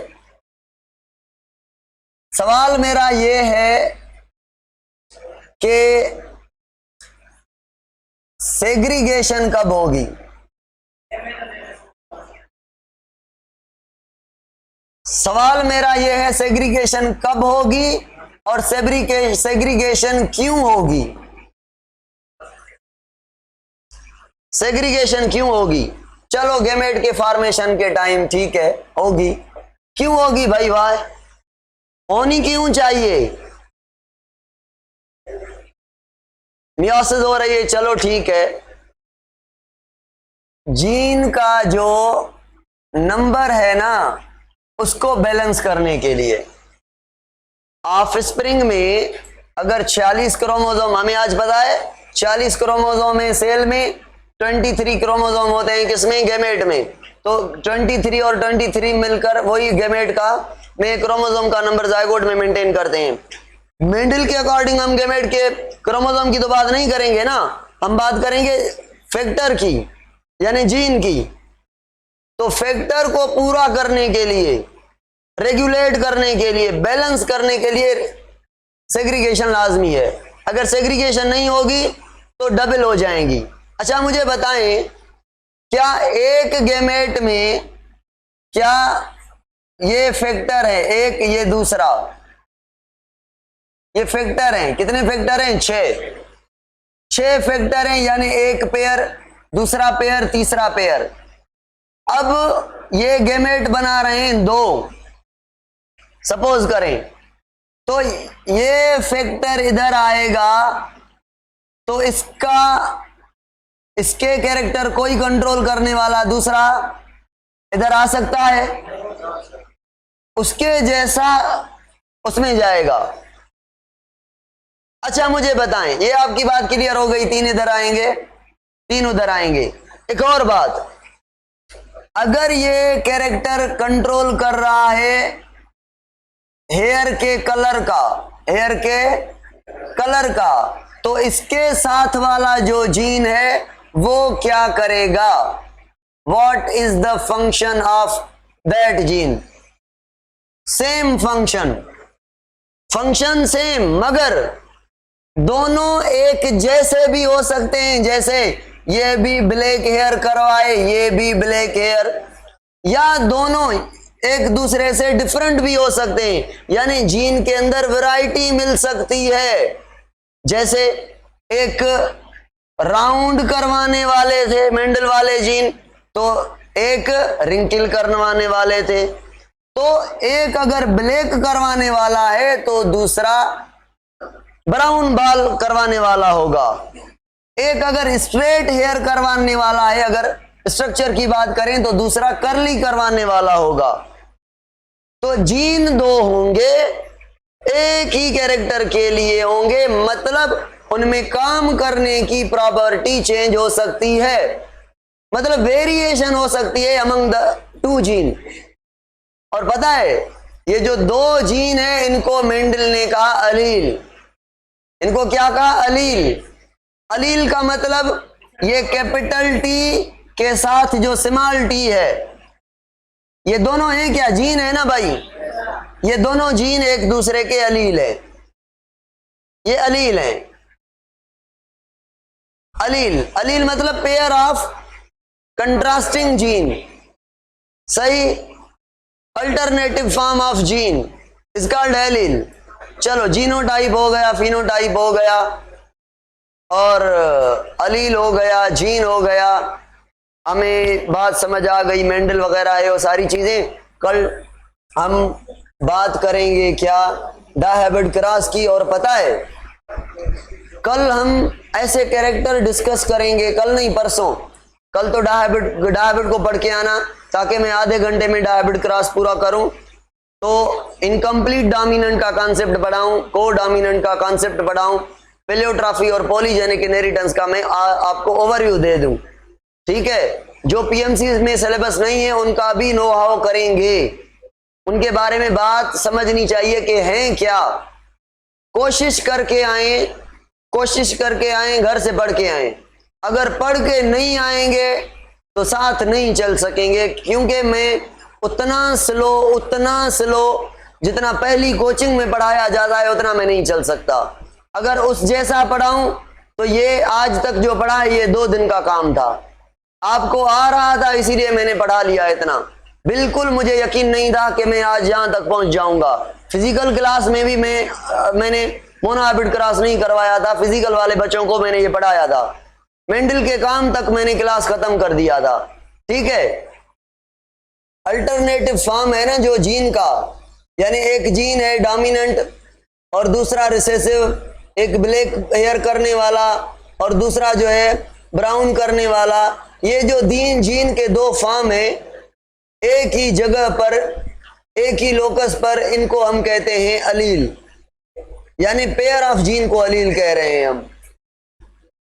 सवाल मेरा ये है कि सेग्रीगेशन कब होगी? सवाल मेरा ये है, सेग्रीगेशन कब होगी और सेग्रीगेशन क्यों होगी? सेग्रीगेशन क्यों होगी? चलो गैमेट के फॉर्मेशन के टाइम ठीक है, होगी। क्यों होगी भाई? वाह, होनी क्यों चाहिए? मियोसिस हो रही है, चलो ठीक है। जीन का जो नंबर है ना, उसको बैलेंस करने के लिए ऑफस्प्रिंग में अगर 46 क्रोमोसोम, हमें आज पता है 40 क्रोमोसोम है सेल में, 23 क्रोमोसोम होते हैं किसमें? गैमेट में। तो 23 और 23 मिलकर वही गैमेट का में क्रोमोसोम का नंबर जायगोट में मेंटेन करते हैं। मेंडल के अकॉर्डिंग हम गैमेट के क्रोमोसोम की तो बात नहीं करेंगे ना, हम बात करेंगे फैक्टर की, यानी जीन की। तो फैक्टर को पूरा करने के लिए, रेगुलेट करने के लिए, बैलेंस करने के लिए सेग्रीगेशन लाजमी है। अगर सेग्रीगेशन नहीं होगी तो डबल हो जाएंगी। अच्छा मुझे बताएं, क्या एक गैमेट में क्या ये फैक्टर है एक, ये दूसरा, ये फैक्टर हैं? कितने फैक्टर हैं? 6 फैक्टर हैं, यानी एक पेयर, दूसरा पेयर, तीसरा पेयर। अब ये गैमेट बना रहे हैं 2, सपोज करें, तो ये फैक्टर इधर आएगा तो इसके कैरेक्टर कोई कंट्रोल करने वाला दूसरा इधर आ सकता है, उसके जैसा उसमें जाएगा। अच्छा मुझे बताएं, ये आपकी बात क्लियर हो गई? 3 इधर आएंगे, 3 उधर आएंगे। एक और बात, अगर ये कैरेक्टर कंट्रोल कर रहा है हेयर के कलर का, तो इसके साथ वाला जो जीन है वो क्या करेगा? What is the function of that gene? Same function same, मगर दोनों एक जैसे भी हो सकते हैं। जैसे ये भी ब्लैक हेयर करवाए, ये भी ब्लैक हेयर, या दोनों एक दूसरे से डिफरेंट भी हो सकते हैं, यानी जीन के अंदर वैरायटी मिल सकती है। जैसे एक राउंड करवाने वाले थे मेंडल वाले जीन, तो एक रिंकिल करवाने वाले थे। तो एक अगर ब्लैक करवाने वाला है तो दूसरा ब्राउन बाल करवाने वाला होगा। एक अगर स्ट्रेट हेयर करवाने वाला है, अगर स्ट्रक्चर की बात करें, तो दूसरा कर्ली करवाने वाला होगा। तो जीन दो होंगे, एक ही कैरेक्टर के लिए होंगे, मतलब उनमें काम करने की प्रॉपर्टी चेंज हो सकती है, मतलब वेरिएशन हो सकती है अमंग द टू जीन। और पता है ये जो दो जीन है इनको मेंडल ने कहा अलील। इनको क्या कहा? अलील। अलील का मतलब ये कैपिटल टी के साथ जो स्मॉल टी है, ये दोनों हैं क्या? जीन है ना भाई, ये दोनों जीन एक दूसरे के अलील है, ये अलील है। अलील, अलील मतलब पेयर ऑफ कंट्रास्टिंग जीन, सही, alternative form of gene is called allele. चलो जीनोटाइप हो गया, फिनोटाइप हो गया, और अलील हो गया, जीन हो गया, हमें बात समझ आ गई, मेंडल वगैरह है वो सारी चीजें। कल हम बात करेंगे क्या? डायहेब्रिड क्रॉस की। और पता है कल हम ऐसे कैरेक्टर डिस्कस करेंगे, कल नहीं परसों, कल तो डायहेब्रिड को पढ़ के आना, ताकि मैं आधे घंटे में डायहेब्रिड क्रॉस पूरा करूं। तो इनकम्प्लीट डोमिनेंट का कॉन्सेप्ट पढ़ाऊं, को डोमिनेंट का कॉन्सेप्ट पढ़ाऊं, प्लेयोट्रॉफी और पॉलीजेनिक इनहेरिटेंस का मैं आपको ओवरव्यू दे दूं, ठीक है। जो पीएमसी में सिलेबस नहीं है उनका भी नो हाउ करेंगे, उनके बारे में बात समझनी चाहिए कि हैं क्या। कोशिश करके आए, कोशिश करके आए, घर से पढ़ के आए। अगर पढ़ के नहीं आएंगे तो साथ नहीं चल सकेंगे, क्योंकि मैं उतना स्लो जितना पहली कोचिंग में पढ़ाया जाता है उतना मैं नहीं चल सकता। अगर उस जैसा पढ़ाऊं तो ये आज तक जो पढ़ा है ये 2 दिन का काम था, आपको आ रहा था इसीलिए मैंने पढ़ा लिया इतना। बिल्कुल मुझे यकीन नहीं था कि मैं आज यहां तक पहुंच जाऊंगा। फिजिकल क्लास में भी मैंने मोनोहाइब्रिड क्रॉस नहीं करवाया था, फिजिकल वाले बच्चों को मैंने ये पढ़ाया था, मेंडल के काम तक मैंने क्लास खत्म कर दिया था, ठीक है। अल्टरनेटिव फॉर्म है ना जो जीन का, यानी एक जीन है डोमिनेंट और दूसरा रिसेसिव, एक ब्लैक हेयर करने वाला और दूसरा जो है ब्राउन करने वाला। ये जो जीन के 2 फॉर्म है एक ही जगह पर, एक ही लोकस पर, इनको हम कहते हैं अलील, यानी पेयर ऑफ जीन को अलील कह रहे हैं हम।